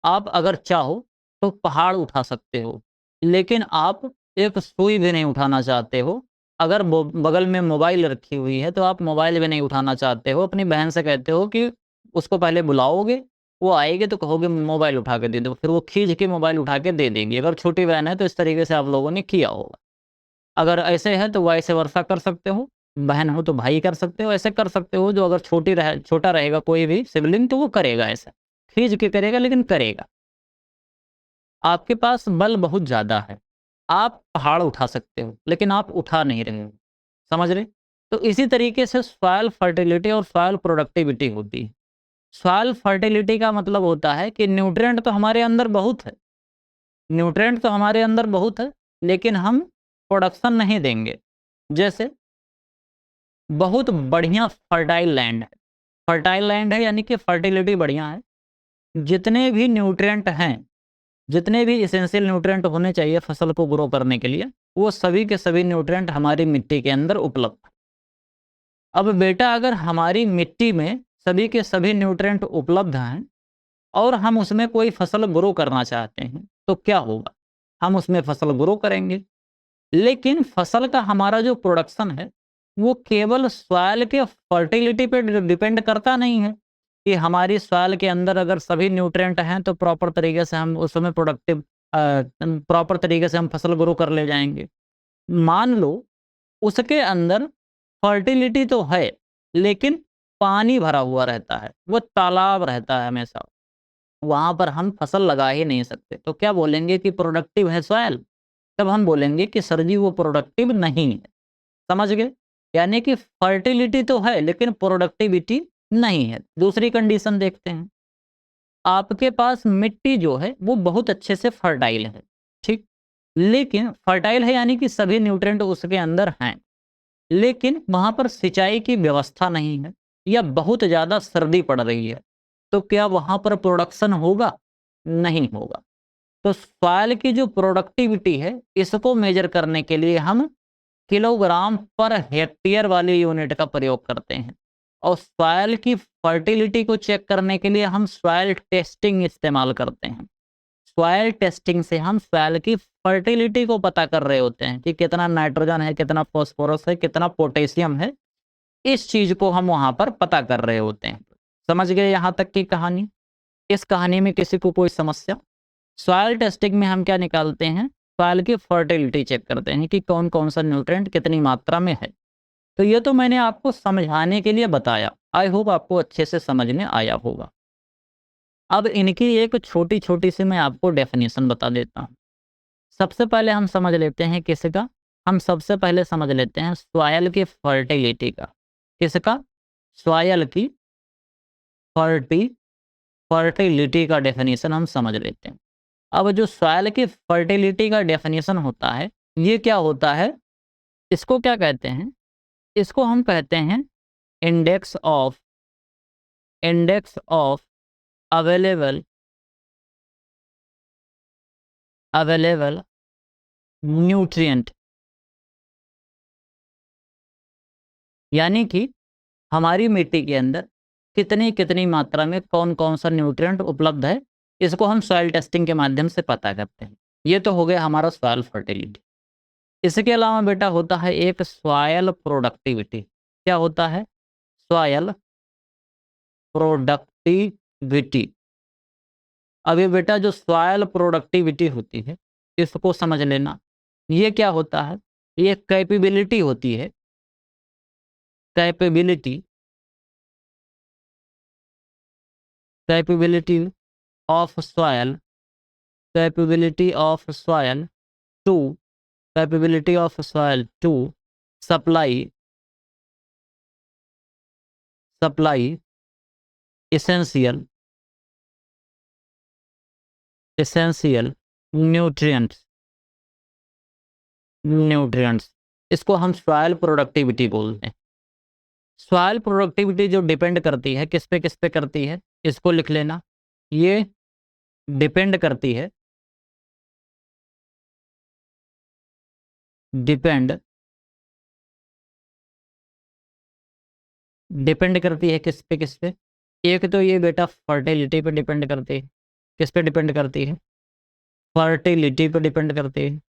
आप अगर चाहो तो पहाड़ उठा सकते हो, लेकिन आप एक सुई भी नहीं उठाना चाहते हो। अगर बगल में मोबाइल रखी हुई है तो आप मोबाइल भी नहीं उठाना चाहते हो। अपनी बहन से कहते हो कि उसको पहले बुलाओगे, वो आएगी तो कहोगे मोबाइल उठा के दे दो, फिर वो खींच के मोबाइल उठा के दे देंगी। अगर छोटी बहन है तो इस तरीके से आप लोगों ने किया होगा। अगर ऐसे है तो वाइस वर्सा कर सकते हो, बहन हो तो भाई कर सकते हो, ऐसे कर सकते हो। जो अगर छोटा रहेगा कोई भी सिबलिंग तो वो करेगा ऐसा, खींच के करेगा लेकिन करेगा। आपके पास बल बहुत ज़्यादा है, आप पहाड़ उठा सकते हो, लेकिन आप उठा नहीं रहे हो, समझ रहे? तो इसी तरीके से सॉइल फर्टिलिटी और सॉइल प्रोडक्टिविटी होती है। सॉइल फर्टिलिटी का मतलब होता है कि न्यूट्रिएंट तो हमारे अंदर बहुत है, न्यूट्रिएंट तो हमारे अंदर बहुत है, लेकिन हम प्रोडक्शन नहीं देंगे। जैसे बहुत बढ़िया फर्टाइल लैंड है यानी कि फर्टिलिटी बढ़िया है। जितने भी न्यूट्रिएंट हैं, जितने भी एसेंशियल न्यूट्रिएंट होने चाहिए फसल को ग्रो करने के लिए, वो सभी के सभी न्यूट्रिएंट हमारी मिट्टी के अंदर उपलब्ध हैं। अब बेटा अगर हमारी मिट्टी में सभी के सभी न्यूट्रिएंट उपलब्ध हैं और हम उसमें कोई फसल ग्रो करना चाहते हैं, तो क्या होगा? हम उसमें फसल ग्रो करेंगे, लेकिन फसल का हमारा जो प्रोडक्शन है, वो केवल सॉइल के फर्टिलिटी पे डिपेंड करता नहीं है कि हमारी सॉइल के अंदर अगर सभी न्यूट्रिएंट हैं तो प्रॉपर तरीके से हम उसमें प्रॉपर तरीके से हम फसल ग्रो कर ले जाएंगे। मान लो उसके अंदर फर्टिलिटी तो है, लेकिन पानी भरा हुआ रहता है, वो तालाब रहता है हमेशा, वहाँ पर हम फसल लगा ही नहीं सकते। तो क्या बोलेंगे कि प्रोडक्टिव है सॉइल? तब हम बोलेंगे कि सर जी वो प्रोडक्टिव नहीं है। समझ गए? यानी कि फर्टिलिटी तो है लेकिन प्रोडक्टिविटी नहीं है। दूसरी कंडीशन देखते हैं। आपके पास मिट्टी जो है वो बहुत अच्छे से फर्टाइल है, ठीक? लेकिन फर्टाइल है यानी कि सभी न्यूट्रिएंट उसके अंदर हैं, लेकिन वहाँ पर सिंचाई की व्यवस्था नहीं है या बहुत ज़्यादा सर्दी पड़ रही है, तो क्या वहाँ पर प्रोडक्शन होगा? नहीं होगा। तो सॉइल की जो प्रोडक्टिविटी है, इसको मेजर करने के लिए हम किलोग्राम पर हेक्टेयर वाली यूनिट का प्रयोग करते हैं और सॉइल की फर्टिलिटी को चेक करने के लिए हम सॉइल टेस्टिंग इस्तेमाल करते हैं। सॉइल टेस्टिंग से हम सॉइल की फर्टिलिटी को पता कर रहे होते हैं कि कितना नाइट्रोजन है, कितना फास्फोरस है, कितना पोटेशियम है। इस चीज़ को हम वहाँ पर पता कर रहे होते हैं। समझ गए यहाँ तक की कहानी? इस कहानी में किसी को कोई समस्या? सॉइल टेस्टिंग में हम क्या निकालते हैं? सॉइल की फर्टिलिटी चेक करते हैं कि कौन-कौन सा न्यूट्रिएंट कितनी मात्रा में है। तो ये तो मैंने आपको समझाने के लिए बताया। आई होप आपको अच्छे से समझ में आया होगा। अब इनकी एक छोटी-छोटी सी मैं आपको डेफिनेशन बता देता हूँ। सबसे पहले हम समझ लेते हैं किसका? हम सबसे पहले समझ लेते हैं सॉइल की फर्टिलिटी का। किसका? सॉइल की फर्टि फर्टिलिटी का डेफिनेशन हम समझ लेते हैं। अब जो सॉइल की फर्टिलिटी का डेफिनेशन होता है, ये क्या होता है? इसको क्या कहते हैं? इसको हम कहते हैं index of index of available available nutrient. यानी कि हमारी मिट्टी के अंदर कितनी-कितनी मात्रा में कौन-कौन सा न्यूट्रिएंट उपलब्ध है, इसको हम सॉइल टेस्टिंग के माध्यम से पता करते हैं। ये तो हो गया हमारा सॉइल फर्टिलिटी। इसके अलावा बेटा होता है एक सॉइल प्रोडक्टिविटी। क्या होता है? Soil productivity. अब ये बेटा जो सॉइल प्रोडक्टिविटी होती है, इसको समझ लेना। ये क्या होता है? ये कैपेबिलिटी होती है, capability capability of soil capability of soil to capability of soil to supply supply essential essential nutrients, इसको हम सॉइल प्रोडक्टिविटी बोलते हैं। सॉइल प्रोडक्टिविटी जो डिपेंड करती है किस पे करती है, इसको लिख लेना। ये डिपेंड करती है, डिपेंड करती है किस पे। एक तो ये बेटा फर्टिलिटी पे डिपेंड करती है। किस पे डिपेंड करती है? फर्टिलिटी पे डिपेंड करती है।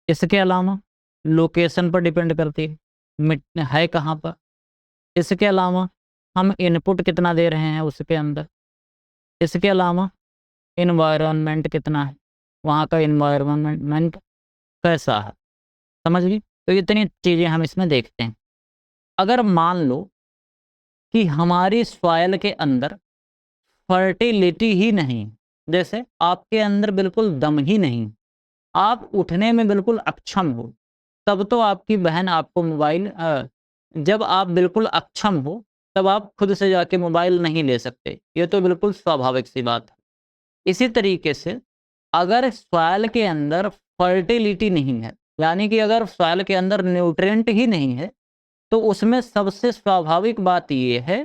इसके अलावा लोकेशन पर डिपेंड करती है कहाँ पर। इसके अलावा हम इनपुट कितना दे रहे हैं उसके अंदर। इसके अलावा इन्वायरमेंट कितना है, वहाँ का इन्वायरमेंट कैसा है। समझ गई? तो इतनी चीज़ें हम इसमें देखते हैं। अगर मान लो कि हमारी सॉइल के अंदर फर्टिलिटी ही नहीं, जैसे आपके अंदर बिल्कुल दम ही नहीं, आप उठने में बिल्कुल अक्षम हो, तब तो आपकी बहन आपको मोबाइल जब आप बिल्कुल अक्षम हो तब आप खुद से जाके मोबाइल नहीं ले सकते। ये तो बिल्कुल स्वाभाविक सी बात है। इसी तरीके से अगर सॉइल के अंदर फर्टिलिटी नहीं है, यानी कि अगर सॉइल के अंदर न्यूट्रिएंट ही नहीं है, तो उसमें सबसे स्वाभाविक बात ये है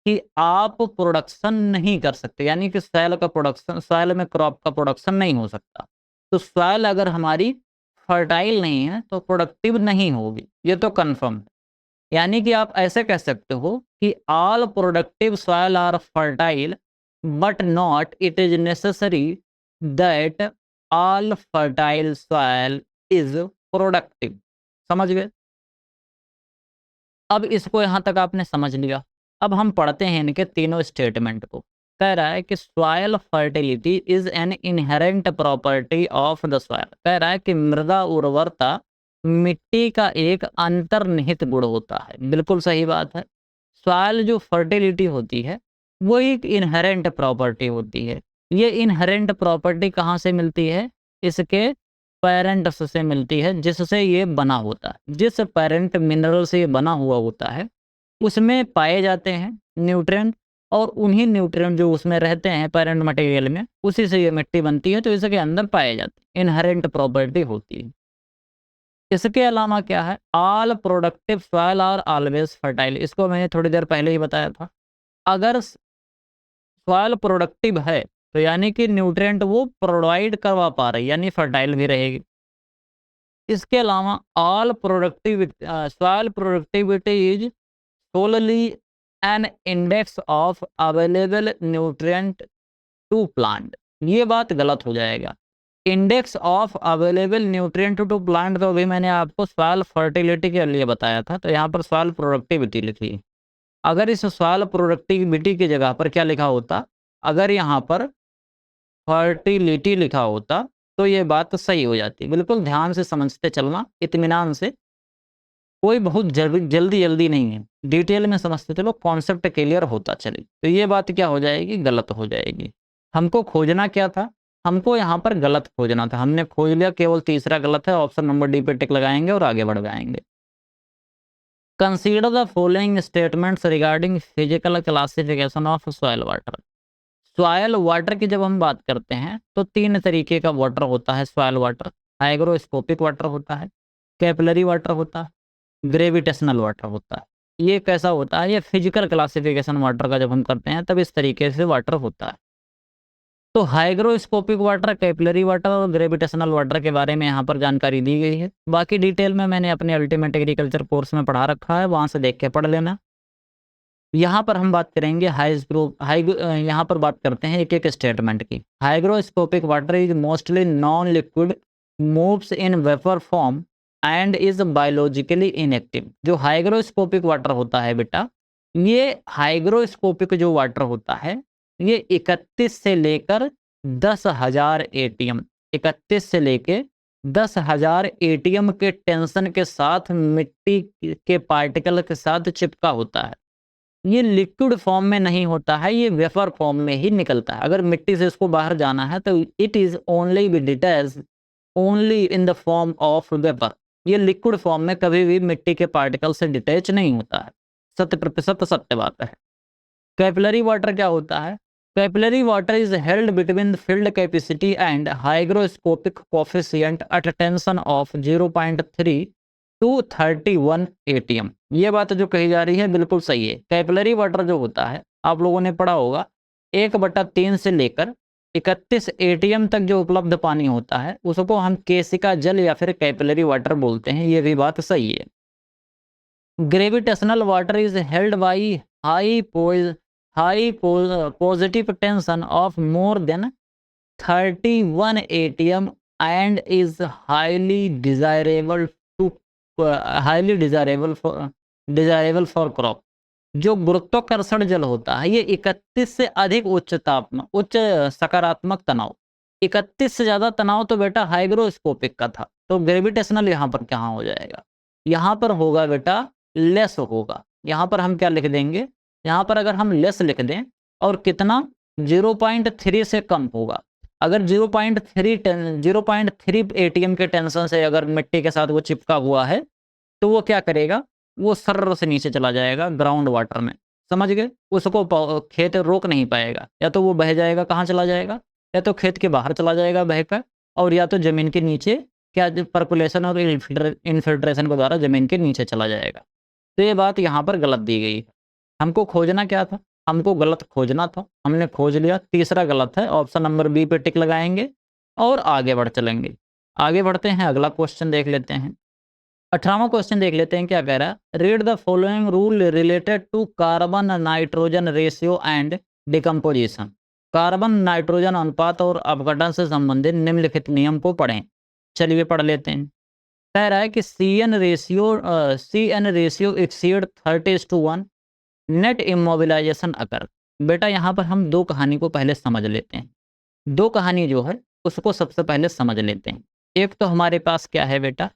कि आप प्रोडक्शन नहीं कर सकते, यानी कि सॉइल का प्रोडक्शन, सॉइल में क्रॉप का प्रोडक्शन नहीं हो सकता। तो सॉइल अगर हमारी फर्टाइल नहीं है तो प्रोडक्टिव नहीं होगी, ये तो कन्फर्म है। यानी कि आप ऐसे कह सकते हो कि all productive soil are fertile but not it is necessary that all fertile soil is productive. समझ गए? अब इसको यहाँ तक आपने समझ लिया। अब हम पढ़ते हैं इनके तीनों स्टेटमेंट को। कह रहा है कि soil fertility is an inherent property of the soil. कह रहा है कि मृदा उर्वरता मिट्टी का एक अंतर्निहित गुण होता है। बिल्कुल सही बात है। सॉइल जो फर्टिलिटी होती है वो एक इनहेरेंट प्रॉपर्टी होती है। ये इनहेरेंट प्रॉपर्टी कहाँ से मिलती है? इसके पेरेंट्स से मिलती है, जिससे ये बना होता है। जिस पेरेंट मिनरल से ये बना हुआ होता है उसमें पाए जाते हैं न्यूट्रिएंट, और उन्हीं न्यूट्रिएंट जो उसमें रहते हैं पेरेंट मटेरियल में, उसी से ये मिट्टी बनती है, तो इसके अंदर पाए जाते हैं, इनहेरेंट प्रॉपर्टी होती है। इसके अलावा क्या है? All productive soil are always fertile. इसको मैंने थोड़ी देर पहले ही बताया था। अगर सॉइल प्रोडक्टिव है तो यानी कि न्यूट्रिएंट वो प्रोवाइड करवा पा रही, यानी फर्टाइल भी रहेगी। इसके अलावा all productivity soil productivity is solely an index of available nutrient to plant. ये बात गलत हो जाएगा। Index of available nutrient to plant तो अभी मैंने आपको सॉइल फर्टिलिटी के लिए बताया था, तो यहाँ पर सॉइल प्रोडक्टिविटी लिखी। अगर इस सॉइल प्रोडक्टिविटी की जगह पर क्या लिखा होता, अगर यहाँ पर फर्टिलिटी लिखा होता तो ये बात सही हो जाती। बिल्कुल ध्यान से समझते चलना, इत्मीनान से, कोई बहुत जल्दी नहीं है, डिटेल में समझते चलो, कॉन्सेप्ट क्लियर होता चले। तो ये बात क्या हो जाएगी? गलत हो जाएगी। हमको खोजना क्या था? हमको यहाँ पर गलत खोजना था। हमने खोज लिया, केवल तीसरा गलत है। ऑप्शन नंबर डी पे टिक लगाएंगे और आगे बढ़ जाएंगे। Consider the following statements regarding physical classification of soil water. Soil water की जब हम बात करते हैं तो तीन तरीके का वाटर होता है सॉइल वाटर। हाइग्रोस्कोपिक वाटर होता है, कैपिलरी वाटर होता है, ग्रेविटेशनल वाटर होता है। ये कैसा होता है? ये फिजिकल क्लासिफिकेशन वाटर का जब हम करते हैं तब इस तरीके से वाटर होता है। तो हाइग्रोस्कोपिक वाटर, कैपिलरी वाटर और ग्रेविटेशनल वाटर के बारे में यहाँ पर जानकारी दी गई है। बाकी डिटेल में मैंने अपने अल्टीमेट एग्रीकल्चर कोर्स में पढ़ा रखा है, वहाँ से देख के पढ़ लेना। यहाँ पर हम बात करेंगे यहाँ पर बात करते हैं एक एक स्टेटमेंट की। Hygroscopic water is mostly non liquid, moves in vapour form and is biologically inactive. जो हाइग्रोस्कोपिक वाटर होता है बेटा, ये हाइग्रोस्कोपिक जो वाटर होता है ये 31 से लेकर 10,000 एटीएम, 31 से लेकर 10,000 एटीएम के टेंशन के साथ मिट्टी के पार्टिकल के साथ चिपका होता है। ये लिक्विड फॉर्म में नहीं होता है, ये वेपर फॉर्म में ही निकलता है। अगर मिट्टी से इसको बाहर जाना है तो it is only be detach only in the form of vapour. ये लिक्विड फॉर्म में कभी भी मिट्टी के पार्टिकल से डिटैच नहीं होता है। 100% सत्य बात है। कैपिलरी वाटर क्या होता है? Capillary water is held between field capacity and hygroscopic coefficient at tension of 0.3 to 31 ATM। ये बात जो कही जा रही है बिल्कुल सही है। कैपिलरी वाटर जो होता है आप लोगों ने पढ़ा होगा 1/3 से लेकर 31 ATM तक जो उपलब्ध पानी होता है उसको हम केशिका जल या फिर कैपिलरी वाटर बोलते हैं। ये भी बात सही है। Gravitational water is held by high positive tension of more than 31 ATM and is desirable for crop. जो गुरुत्वाकर्षण जल होता है ये 31 से अधिक उच्च सकारात्मक तनाव, 31 से ज़्यादा तनाव तो बेटा हाइग्रोस्कोपिक का था, तो ग्रेविटेशनल यहाँ पर कहाँ हो जाएगा, यहाँ पर होगा बेटा लेस होगा। यहाँ पर हम क्या लिख देंगे, यहाँ पर अगर हम लेस लिख दें और कितना 0.3 से कम होगा। अगर 0.3 ATM के टेंशन से अगर मिट्टी के साथ वो चिपका हुआ है तो वो क्या करेगा, वो सर्र से नीचे चला जाएगा ग्राउंड वाटर में, समझ गए। उसको खेत रोक नहीं पाएगा, या तो वो बह जाएगा, कहाँ चला जाएगा, या तो खेत के बाहर चला जाएगा बहकर, और या तो ज़मीन के नीचे क्या पर्कुलेशन और इन्फिल्ट्रेशन के द्वारा ज़मीन के नीचे चला जाएगा। तो ये बात यहाँ पर गलत दी गई है। हमको खोजना क्या था, हमको गलत खोजना था, हमने खोज लिया, तीसरा गलत है। ऑप्शन नंबर बी पे टिक लगाएंगे और आगे बढ़ चलेंगे। आगे बढ़ते हैं, अगला क्वेश्चन देख लेते हैं। 18वां क्वेश्चन देख लेते हैं क्या कह रहा है। Read the following rule related to carbon nitrogen ratio and decomposition. Carbon nitrogen अनुपात और अपघटन से संबंधित निम्नलिखित नियम को पढ़ें। चलिए पढ़ लेते हैं। कह रहा है कि CN ratio exceed 30:1 net immobilisation occur. बेटा यहाँ पर हम दो कहानी को पहले समझ लेते हैं। दो कहानी जो है उसको सबसे पहले समझ लेते हैं। एक तो हमारे पास क्या है बेटा,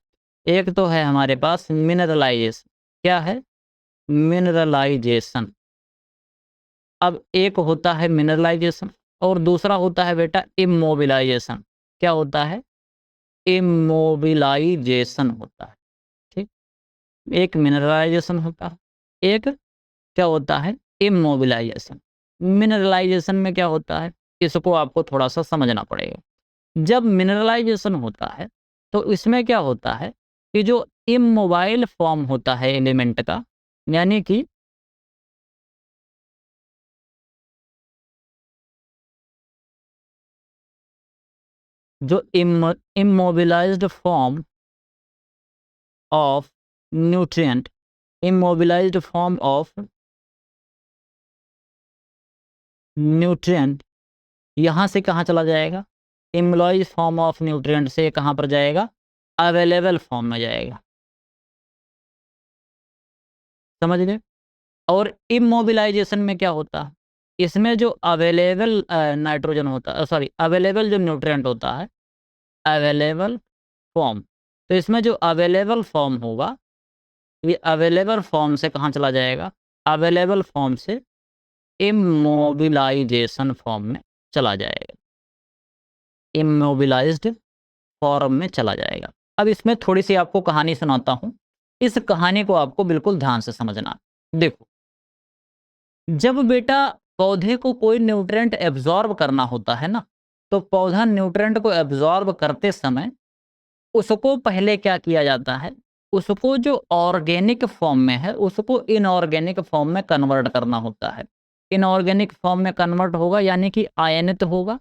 एक तो है हमारे पास मिनरलाइजेशन। क्या है, मिनरलाइजेशन। अब एक होता है मिनरलाइजेशन और दूसरा होता है बेटा इमोबिलाइजेशन। क्या होता है, इमोबिलाइजेशन होता है। ठीक, एक मिनरलाइजेशन होता है, एक क्या होता है, इमोबिलाइजेशन। मिनरलाइजेशन में क्या होता है, इसको आपको थोड़ा सा समझना पड़ेगा। जब मिनरलाइजेशन होता है तो इसमें क्या होता है कि जो इमोबाइल फॉर्म होता है एलिमेंट का, यानी कि जो immobilised form of nutrient, immobilised form of nutrient यहाँ से कहाँ चला जाएगा, इमोबिलाइज्ड फॉर्म ऑफ न्यूट्रिएंट से कहाँ पर जाएगा, अवेलेबल फॉर्म में जाएगा। समझ गए। और इमोबिलाइजेशन में क्या होता है, इसमें जो अवेलेबल नाइट्रोजन होता है, सॉरी अवेलेबल जो न्यूट्रिएंट होता है, अवेलेबल फॉर्म, तो इसमें जो अवेलेबल फॉर्म होगा ये अवेलेबल फॉर्म से कहाँ चला जाएगा, अवेलेबल फॉर्म से इमोबिलाइजेशन फॉर्म में चला जाएगा, इमोबिलाइज्ड फॉर्म में चला जाएगा। अब इसमें थोड़ी सी आपको कहानी सुनाता हूँ, इस कहानी को आपको बिल्कुल ध्यान से समझना। देखो, जब बेटा पौधे को कोई न्यूट्रिएंट एब्जॉर्ब करना होता है ना, तो पौधा न्यूट्रिएंट को एब्जॉर्ब करते समय उसको पहले क्या किया जाता है, उसको जो ऑर्गेनिक फॉर्म में है उसको इनऑर्गेनिक फॉर्म में कन्वर्ट करना होता है। इनऑर्गेनिक फॉर्म में कन्वर्ट होगा यानी कि आयनित होगा,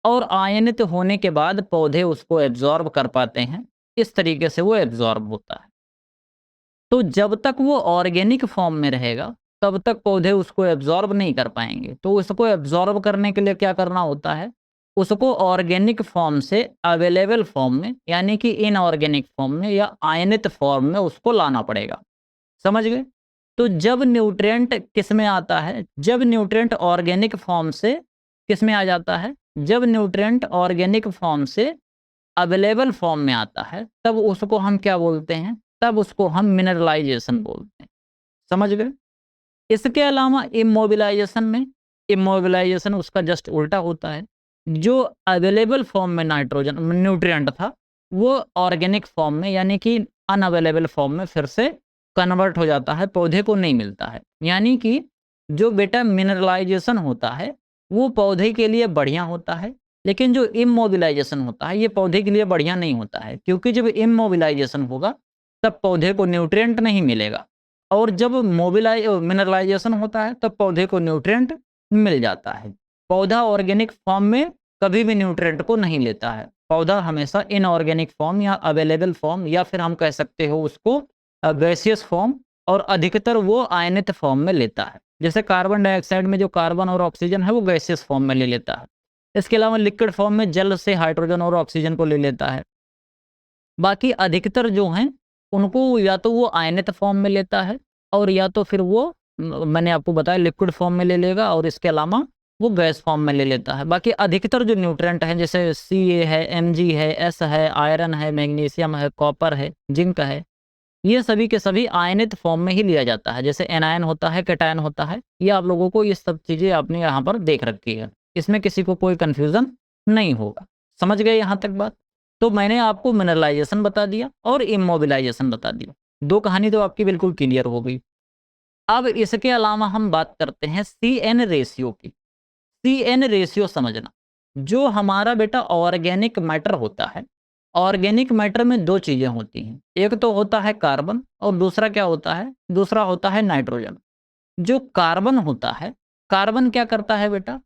और आयनित होने के बाद पौधे उसको एब्जॉर्ब कर पाते हैं। इस तरीके से वो एब्जॉर्ब होता है। तो जब तक वो ऑर्गेनिक फॉर्म में रहेगा तब तक पौधे उसको एब्जॉर्ब नहीं कर पाएंगे। तो उसको एब्जॉर्ब करने के लिए क्या करना होता है, उसको ऑर्गेनिक फॉर्म से अवेलेबल फॉर्म में यानी कि इनऑर्गेनिक फॉर्म में या आयनित फॉर्म में उसको लाना पड़ेगा। समझ गए। तो जब न्यूट्रिएंट किस में आता है, जब न्यूट्रिएंट ऑर्गेनिक फॉर्म से किस में आ जाता है, जब न्यूट्रिएंट ऑर्गेनिक फॉर्म से अवेलेबल फॉर्म में आता है तब उसको हम क्या बोलते हैं, तब उसको हम मिनरलाइजेशन बोलते हैं। समझ गए। इसके अलावा इमोबिलाइजेशन में, इमोबिलाइजेशन उसका जस्ट उल्टा होता है। जो अवेलेबल फॉर्म में नाइट्रोजन न्यूट्रिएंट था वो ऑर्गेनिक फॉर्म में यानी कि अनअवेलेबल फॉर्म में फिर से कन्वर्ट हो जाता है, पौधे को नहीं मिलता है। यानी कि जो बेटा मिनरलाइजेशन होता है वो पौधे के लिए बढ़िया होता है, लेकिन जो इमोबिलाइजेशन होता है ये पौधे के लिए बढ़िया नहीं होता है, क्योंकि जब इमोबिलाइजेशन होगा तब पौधे को न्यूट्रिएंट नहीं मिलेगा, और जब मिनरलाइजेशन होता है तब पौधे को न्यूट्रिएंट मिल जाता है। पौधा ऑर्गेनिक फॉर्म में कभी भी न्यूट्रिएंट को नहीं लेता है, पौधा हमेशा इनऑर्गेनिक फॉर्म या अवेलेबल फॉर्म, या फिर हम कह सकते हो उसको गैसियस फॉर्म, और अधिकतर वो आयनित फॉर्म में लेता है। जैसे कार्बन डाइऑक्साइड में जो कार्बन और ऑक्सीजन है वो गैसियस फॉर्म में ले लेता है। इसके अलावा लिक्विड फॉर्म में जल से हाइड्रोजन और ऑक्सीजन को ले लेता है। बाकी अधिकतर जो हैं उनको या तो वो आयनित फॉर्म में लेता है, और या तो फिर वो मैंने आपको बताया लिक्विड फॉर्म में ले लेगा, और इसके अलावा वो गैस फॉर्म में ले लेता है। बाकी अधिकतर जो न्यूट्रिएंट हैं जैसे Ca है, Mg है, S है, आयरन है, मैग्नीशियम है, कॉपर है, जिंक है, ये सभी के सभी आयनित फॉर्म में ही लिया जाता है। जैसे एनायन होता है, कैटायन होता है, ये आप लोगों को ये सब चीज़ें आपने यहाँ पर देख रखी है। इसमें किसी को कोई कन्फ्यूज़न नहीं होगा। समझ गए यहाँ तक बात? तो मैंने आपको मिनरलाइजेशन बता दिया और इमोबिलाइजेशन बता दिया। 2 कहानी तो आपकी बिल्कुल क्लियर हो गई। अब इसके अलावा हम बात करते हैं CN रेशियो की। CN रेशियो समझना, जो हमारा बेटा ऑर्गेनिक मैटर होता है, ऑर्गेनिक मैटर में 2 चीज़ें होती हैं। एक तो होता है कार्बन, और दूसरा क्या होता है? दूसरा होता है नाइट्रोजन। जो कार्बन होता है, कार्बन क्या करता है बेटा?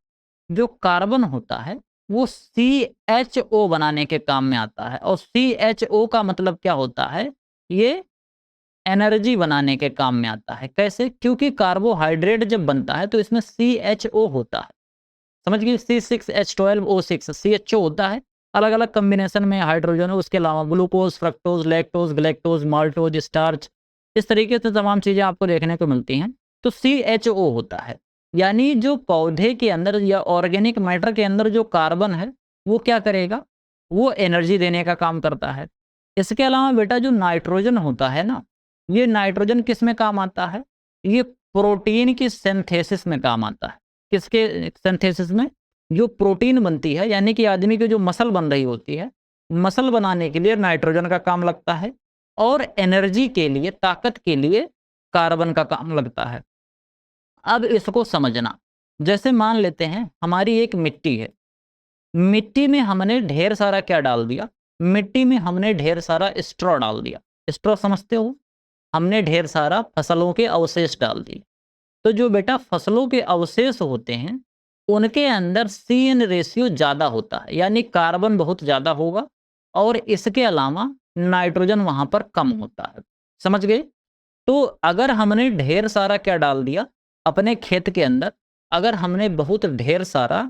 जो कार्बन होता है वो CHO बनाने के काम में आता है, और CHO का मतलब क्या होता है? ये एनर्जी बनाने के काम में आता है। कैसे? क्योंकि कार्बोहाइड्रेट जब बनता है तो इसमें CHO होता है। समझ गए? C6H12O6 CHO होता है। अलग-अलग कॉम्बिनेशन में हाइड्रोजन है, उसके अलावा glucose, fructose, lactose, galactose, maltose, starch, इस तरीके से तमाम चीज़ें आपको देखने को मिलती हैं। तो CHO होता है। यानी जो पौधे के अंदर या ऑर्गेनिक मैटर के अंदर जो कार्बन है, वो क्या करेगा? वो एनर्जी देने का काम करता है। इसके अलावा बेटा जो नाइट्रोजन होता है ना, ये नाइट्रोजन किस में काम आता है? ये प्रोटीन की सिंथेसिस में काम आता है। किसके सिंथेसिस में? जो प्रोटीन बनती है, यानी कि आदमी की जो मसल बन रही होती है, मसल बनाने के लिए नाइट्रोजन का काम लगता है, और एनर्जी के लिए, ताकत के लिए कार्बन का काम लगता है। अब इसको समझना, जैसे मान लेते हैं हमारी एक मिट्टी है, मिट्टी में हमने ढेर सारा क्या डाल दिया? मिट्टी में हमने ढेर सारा स्ट्रॉ डाल दिया। स्ट्रॉ समझते हो? हमने ढेर सारा फसलों के अवशेष डाल दिए। तो जो बेटा फसलों के अवशेष होते हैं, उनके अंदर CN रेशियो ज़्यादा होता है, यानी कार्बन बहुत ज़्यादा होगा, और इसके अलावा नाइट्रोजन वहाँ पर कम होता है। समझ गए? तो अगर हमने ढेर सारा क्या डाल दिया अपने खेत के अंदर, अगर हमने बहुत ढेर सारा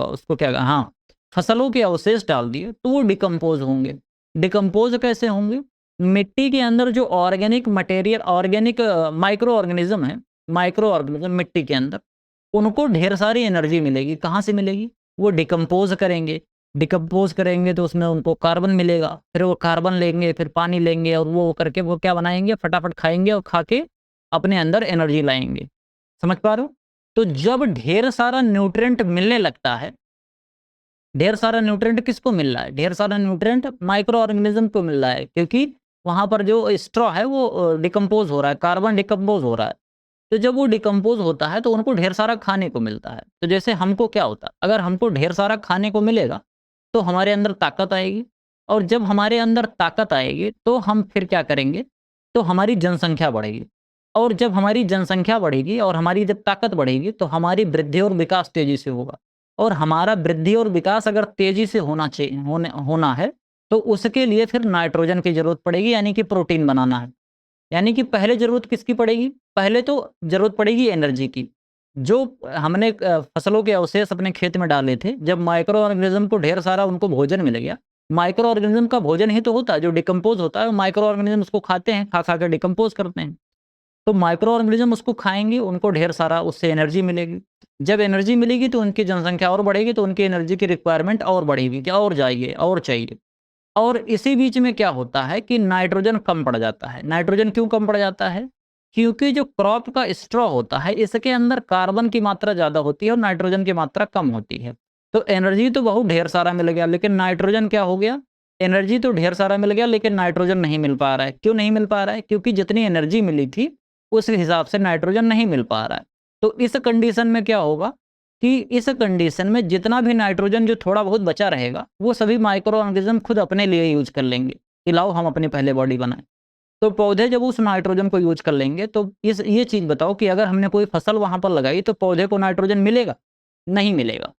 उसको क्या, हाँ, फसलों के अवशेष डाल दिए, तो वो डिकम्पोज होंगे। डिकम्पोज कैसे होंगे? मिट्टी के अंदर जो organic material, organic micro organism है, माइक्रो ऑर्गेनिज्म मिट्टी के अंदर, उनको ढेर सारी एनर्जी मिलेगी। कहाँ से मिलेगी? वो डिकम्पोज करेंगे। डिकम्पोज करेंगे तो उसमें उनको कार्बन मिलेगा, फिर वो कार्बन लेंगे, फिर पानी लेंगे, और वो करके वो क्या बनाएंगे? फटाफट खाएंगे, और खा के अपने अंदर एनर्जी लाएंगे। समझ पा रहे हो? तो जब ढेर सारा न्यूट्रिएंट मिलने लगता है, ढेर सारा न्यूट्रिएंट किसको मिल रहा है? ढेर सारा न्यूट्रिएंट माइक्रो ऑर्गेनिज्म को मिल रहा है, क्योंकि वहाँ पर जो स्ट्रॉ है वो डिकम्पोज हो रहा है, कार्बन डिकम्पोज हो रहा है। तो जब वो डिकम्पोज होता है तो उनको ढेर सारा खाने को मिलता है। तो जैसे हमको क्या होता है? अगर हमको ढेर सारा खाने को मिलेगा तो हमारे अंदर ताकत आएगी, और जब हमारे अंदर ताकत आएगी तो हम फिर क्या करेंगे? तो हमारी जनसंख्या बढ़ेगी, और जब हमारी जनसंख्या बढ़ेगी और हमारी जब ताकत बढ़ेगी तो हमारी वृद्धि और विकास तेज़ी से होगा। और हमारा वृद्धि और विकास अगर तेज़ी से होना है, तो उसके लिए फिर नाइट्रोजन की ज़रूरत पड़ेगी, यानी कि प्रोटीन बनाना है। यानी कि पहले ज़रूरत किसकी पड़ेगी? पहले तो ज़रूरत पड़ेगी एनर्जी की। जो हमने फसलों के अवशेष अपने खेत में डाले थे, जब माइक्रो ऑर्गेनिज़्म को ढेर सारा उनको भोजन मिल गया, माइक्रो ऑर्गेनिज़्म का भोजन ही तो होता है जो डिकम्पोज़ होता है, माइक्रो ऑर्गेनिज़्म उसको खाते हैं, खा-खा के डिकम्पोज़ करते हैं। तो माइक्रो ऑर्गेनिज़्म उसको खाएँगे, उनको ढेर सारा उससे एनर्जी मिलेगी। जब एनर्जी मिलेगी तो उनकी जनसंख्या और बढ़ेगी, तो उनकी एनर्जी की रिक्वायरमेंट और बढ़ेगी, क्या और जाएगी, और चाहिए। और इसी बीच में क्या होता है कि नाइट्रोजन कम पड़ जाता है। नाइट्रोजन क्यों कम पड़ जाता है? क्योंकि जो क्रॉप का स्ट्रॉ होता है, इसके अंदर कार्बन की मात्रा ज़्यादा होती है और नाइट्रोजन की मात्रा कम होती है। तो एनर्जी तो बहुत ढेर सारा मिल गया, लेकिन नाइट्रोजन क्या हो गया? एनर्जी तो ढेर सारा मिल गया, लेकिन नाइट्रोजन नहीं मिल पा रहा है। क्यों नहीं मिल पा रहा है? क्योंकि जितनी एनर्जी मिली थी, उस हिसाब से नाइट्रोजन नहीं मिल पा रहा है। तो इस कंडीशन में क्या होगा कि इस कंडीशन में जितना भी नाइट्रोजन जो थोड़ा बहुत बचा रहेगा वो सभी माइक्रो ऑर्गेनिज्म खुद अपने लिए यूज कर लेंगे कि लाओ हम अपने पहले बॉडी बनाएं। तो पौधे जब उस नाइट्रोजन को यूज कर लेंगे तो ये चीज़ बताओ कि अगर हमने कोई फसल वहाँ पर लगाई तो पौधे को नाइट्रोजन मिलेगा? नहीं मिलेगा।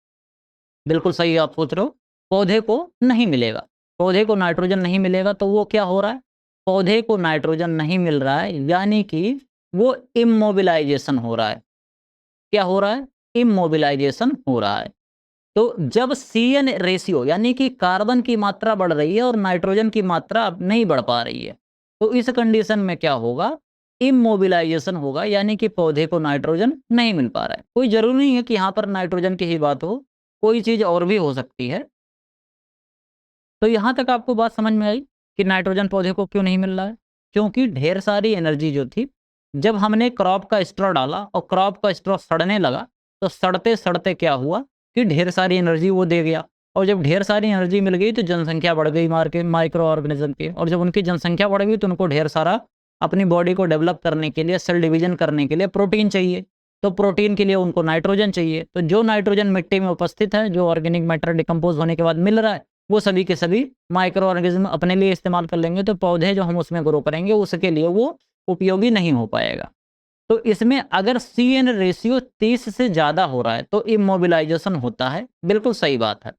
बिल्कुल सही आप सोच रहे हो, पौधे को नहीं मिलेगा। पौधे को नाइट्रोजन नहीं मिलेगा तो वो क्या हो रहा है? पौधे को नाइट्रोजन नहीं मिल रहा है यानी कि वो इमोबिलाइजेशन हो रहा है। क्या हो रहा है? इमोबिलाइजेशन हो रहा है। तो जब CN रेशियो यानी कि कार्बन की मात्रा बढ़ रही है और नाइट्रोजन की मात्रा अब नहीं बढ़ पा रही है, तो इस कंडीशन में क्या होगा? इमोबिलाइजेशन होगा यानी कि पौधे को नाइट्रोजन नहीं मिल पा रहा है। कोई ज़रूरी नहीं है कि यहाँ पर नाइट्रोजन की ही बात हो, कोई चीज़ और भी हो सकती है। तो यहाँ तक आपको बात समझ में आई कि नाइट्रोजन पौधे को क्यों नहीं मिल रहा है? क्योंकि ढेर सारी एनर्जी जो थी, जब हमने क्रॉप का स्ट्रॉ डाला और क्रॉप का स्ट्रॉ सड़ने लगा, तो सड़ते-सड़ते क्या हुआ कि ढेर सारी एनर्जी वो दे गया और जब ढेर सारी एनर्जी मिल गई तो जनसंख्या बढ़ गई माइक्रो ऑर्गेनिज्म की, और जब उनकी जनसंख्या बढ़ गई तो उनको ढेर सारा अपनी बॉडी को डेवलप करने के लिए, सेल डिवीजन करने के लिए प्रोटीन चाहिए। तो प्रोटीन के लिए उनको नाइट्रोजन चाहिए। तो जो नाइट्रोजन मिट्टी में उपस्थित है, जो ऑर्गेनिक मैटर डिकम्पोज़ होने के बाद मिल रहा है, वो सभी के सभी माइक्रो ऑर्गेनिज्म अपने लिए इस्तेमाल कर लेंगे। तो पौधे जो हम उसमें ग्रो करेंगे उसके लिए वो उपयोगी नहीं हो पाएगा। तो इसमें अगर CN रेशियो 30 से ज़्यादा हो रहा है तो इमोबिलाइजेशन होता है। बिल्कुल सही बात है,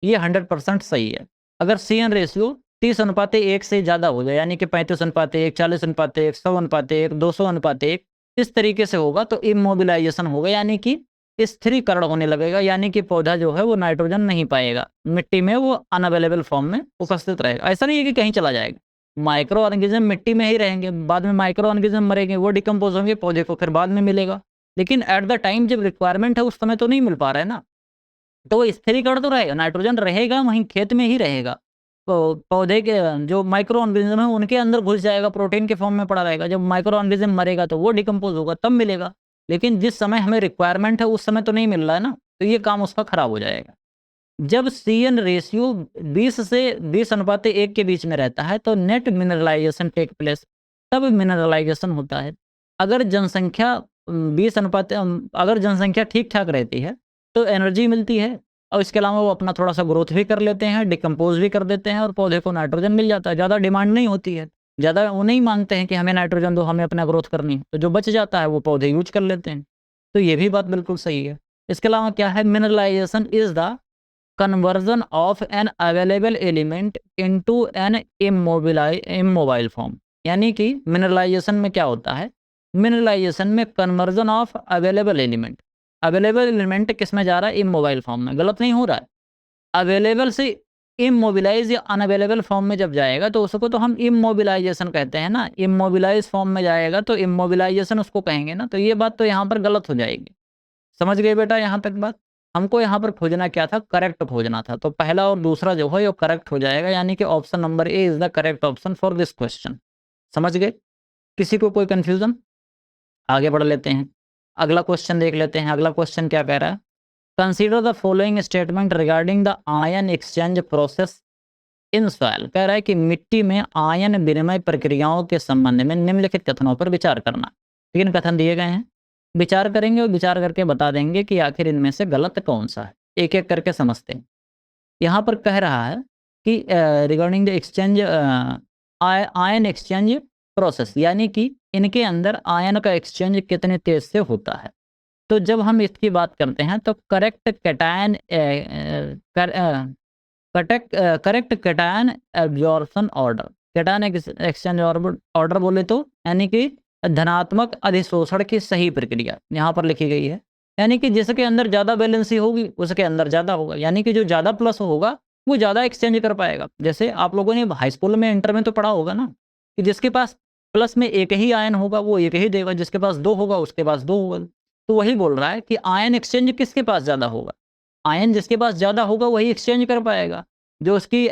ये 100% सही है। अगर CN रेशियो 30:1 से ज़्यादा हो जाए यानी कि 35:1, 40:1, 100:1, 200:1 इस तरीके से होगा तो इमोबिलाइजेशन होगा यानी कि स्थिरीकरण होने लगेगा, यानी कि पौधा जो है वो नाइट्रोजन नहीं पाएगा, मिट्टी में वो अनअवेलेबल फॉर्म में उपस्थित रहेगा। ऐसा नहीं है कि कहीं चला जाएगा, माइक्रो ऑर्गेनिज्म मिट्टी में ही रहेंगे, बाद में माइक्रो ऑर्गेनिज्म मरेंगे, वो डिकम्पोज होंगे, पौधे को फिर बाद में मिलेगा। लेकिन एट द टाइम जब रिक्वायरमेंट है उस समय तो नहीं मिल पा रहा है ना, तो वो स्थिरीकरण तो रहेगा, नाइट्रोजन रहेगा वहीं खेत में ही रहेगा। तो पौधे के जो माइक्रो ऑर्गेनिज्म है उनके अंदर घुस जाएगा, प्रोटीन के फॉर्म में पड़ा रहेगा। जब माइक्रो ऑर्गेनिज्म मरेगा तो वो डिकम्पोज होगा, तब मिलेगा। लेकिन जिस समय हमें रिक्वायरमेंट है उस समय तो नहीं मिल रहा है ना, तो ये काम उसका खराब हो जाएगा। जब CN रेशियो 20 से 20:1 के बीच में रहता है तो नेट मिनरलाइजेशन टेक प्लेस, तब मिनरलाइजेशन होता है। अगर जनसंख्या 20 अगर जनसंख्या ठीक-ठाक रहती है तो एनर्जी मिलती है और इसके अलावा वो अपना थोड़ा-सा ग्रोथ भी कर लेते हैं, डिकम्पोज़ भी कर देते हैं और पौधे को नाइट्रोजन मिल जाता है। ज़्यादा डिमांड नहीं होती है। ज़्यादा वो नहीं माँगते हैं कि हमें नाइट्रोजन दो, हमें अपना ग्रोथ करनी है। तो जो बच जाता है वो पौधे यूज़ कर लेते हैं। तो ये भी बात बिल्कुल सही है। इसके अलावा क्या है, mineralisation is the conversion of an available element into an immobile form. यानी कि मिनरलाइजेशन में क्या होता है, मिनरलाइजेशन में कन्वर्जन ऑफ अवेलेबल एलिमेंट किस में जा रहा है, इमोबाइल फॉर्म में। गलत नहीं हो रहा है, अवेलेबल से इमोबिलाइज या अनअवेलेबल फॉर्म में जब जाएगा तो उसको तो हम इमोबिलाइजेशन कहते हैं ना, इमोबिलाइज फॉर्म में जाएगा तो इमोबिलाइजेशन उसको कहेंगे ना। तो ये बात तो यहाँ पर गलत हो जाएगी। समझ गए बेटा यहाँ तक बात? हमको यहाँ पर खोजना क्या था, करेक्ट खोजना था। तो पहला और दूसरा जो है वो करेक्ट हो जाएगा, यानी कि option number A is the correct option for this question. समझ गए? किसी को कोई कंफ्यूजन? आगे बढ़ लेते हैं, अगला क्वेश्चन देख लेते हैं। अगला क्वेश्चन क्या कह रहा है, consider the following statement regarding the ion exchange process in soil. कह रहा है कि मिट्टी में आयन विनिमय प्रक्रियाओं के संबंध में निम्नलिखित कथनों पर विचार करना। 3 कथन दिए गए हैं, विचार करेंगे और विचार करके बता देंगे कि आखिर इनमें से गलत कौन सा है। एक एक करके समझते हैं। यहाँ पर कह रहा है कि regarding the exchange ion exchange process, यानी कि इनके अंदर आयन का एक्सचेंज कितने तेज से होता है। तो जब हम इसकी बात करते हैं तो correct cation absorption order, cation exchange order बोले तो यानी कि धनात्मक अधिशोषण की सही प्रक्रिया यहाँ पर लिखी गई है। यानी कि जिसके अंदर ज़्यादा बैलेंसी होगी उसके अंदर ज़्यादा होगा, यानी कि जो ज़्यादा प्लस होगा वो ज़्यादा एक्सचेंज कर पाएगा। जैसे आप लोगों ने हाई स्कूल में, इंटर में तो पढ़ा होगा ना कि जिसके पास प्लस में एक ही आयन होगा वो एक ही देगा, जिसके पास 2 होगा उसके पास 2 होगा। तो वही बोल रहा है कि आयन एक्सचेंज किसके पास ज़्यादा होगा, आयन जिसके पास ज़्यादा होगा वही एक्सचेंज कर पाएगा। जो उसकी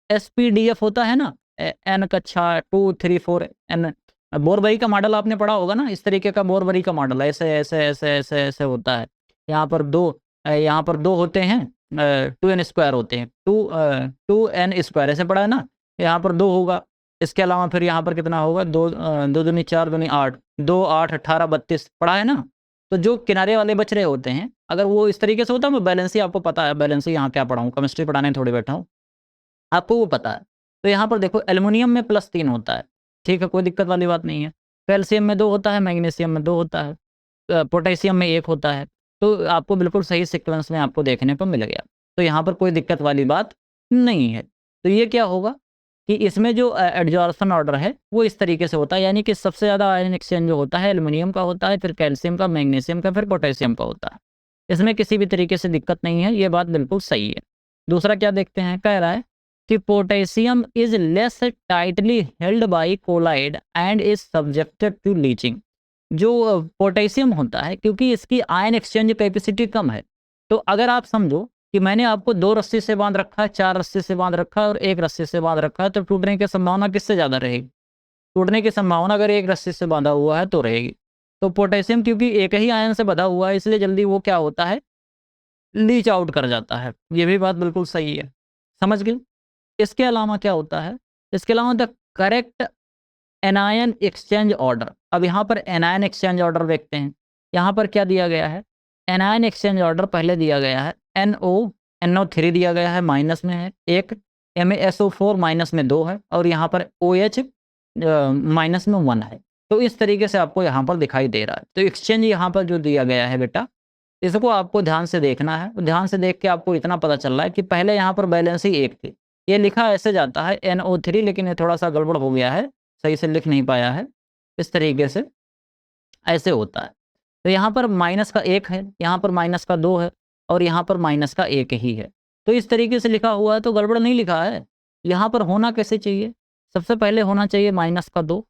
SPDF होता है ना, एन कक्षा 2 3 4 एन, बोरबरी का मॉडल आपने पढ़ा होगा ना, इस तरीके का बोरबरी का मॉडल ऐसे ऐसे ऐसे ऐसे ऐसे होता है। यहाँ पर 2 होते हैं, 2n स्क्वायर होते हैं, 2n स्क्वायर ऐसे पढ़ा है ना। यहाँ पर 2 होगा, इसके अलावा फिर यहाँ पर कितना होगा, 2 2 दूनी 4 दूनी 8, 2 8 18 32 पढ़ा है ना। तो जो किनारे वाले बच रहे होते हैं, अगर वो इस तरीके से होता है, मैं बैलेंस ही आपको पता है, बैलेंस ही यहाँ क्या पढ़ा हूँ, केमिस्ट्री पढ़ाने थोड़ी बैठा हूँ, आपको वो पता है। तो यहाँ पर देखो एल्युमिनियम में +3 होता है, ठीक है, कोई दिक्कत वाली बात नहीं है। कैल्शियम में 2 होता है, मैग्नीशियम में 2 होता है, पोटेशियम में 1 होता है। तो आपको बिल्कुल सही सीक्वेंस में आपको देखने को मिल गया। तो यहाँ पर कोई दिक्कत वाली बात नहीं है। तो ये क्या होगा कि इसमें जो एडजॉर्प्शन ऑर्डर है वो इस तरीके से होता है, यानी कि सबसे ज़्यादा आयन एक्सचेंज जो होता है एल्युमिनियम का होता है, फिर कैल्शियम का, मैग्नीशियम का, फिर पोटेशियम का होता है। इसमें किसी भी तरीके से दिक्कत नहीं है, ये बात बिल्कुल सही है। दूसरा क्या देखते हैं, कह रहा है कि potassium is less tightly held by colloid and is subjected to leaching. जो पोटेशियम होता है, क्योंकि इसकी आयन एक्सचेंज कैपेसिटी कम है, तो अगर आप समझो कि मैंने आपको 2 रस्सी से बांध रखा है, 4 रस्सी से बांध रखा है और 1 रस्सी से बांध रखा है, तो टूटने की संभावना किससे ज़्यादा रहेगी? टूटने की संभावना अगर 1 रस्सी से बांधा हुआ है तो रहेगी। तो पोटेशियम क्योंकि एक ही आयन से बंधा हुआ है, इसलिए जल्दी वो क्या होता है, लीच आउट कर जाता है। ये भी बात बिल्कुल सही है, समझ गए? इसके अलावा क्या होता है, इसके अलावा the correct anion exchange order. अब यहाँ पर एनायन एक्सचेंज ऑर्डर देखते हैं। यहाँ पर क्या दिया गया है, एनायन एक्सचेंज ऑर्डर पहले दिया गया है NO3 दिया गया है, माइनस में है 1, MaSO4 माइनस में 2 है, और यहाँ पर OH माइनस में 1 है। तो इस तरीके से आपको यहाँ पर दिखाई दे रहा है। तो एक्सचेंज यहाँ पर जो दिया गया है बेटा, इसको आपको ध्यान से देखना है। ध्यान से देख के आपको इतना पता चल रहा है कि पहले यहाँ पर बैलेंस ही 1 थी। ये लिखा ऐसे जाता है NO3, लेकिन ये थोड़ा सा गड़बड़ हो गया है, सही से लिख नहीं पाया है, इस तरीके से ऐसे होता है। तो यहाँ पर माइनस का 1 है, यहाँ पर माइनस का 2 है, और यहाँ पर माइनस का 1 ही है। तो इस तरीके से लिखा हुआ है, तो गड़बड़ नहीं लिखा है। यहाँ पर होना कैसे चाहिए, सबसे पहले होना चाहिए माइनस का 2,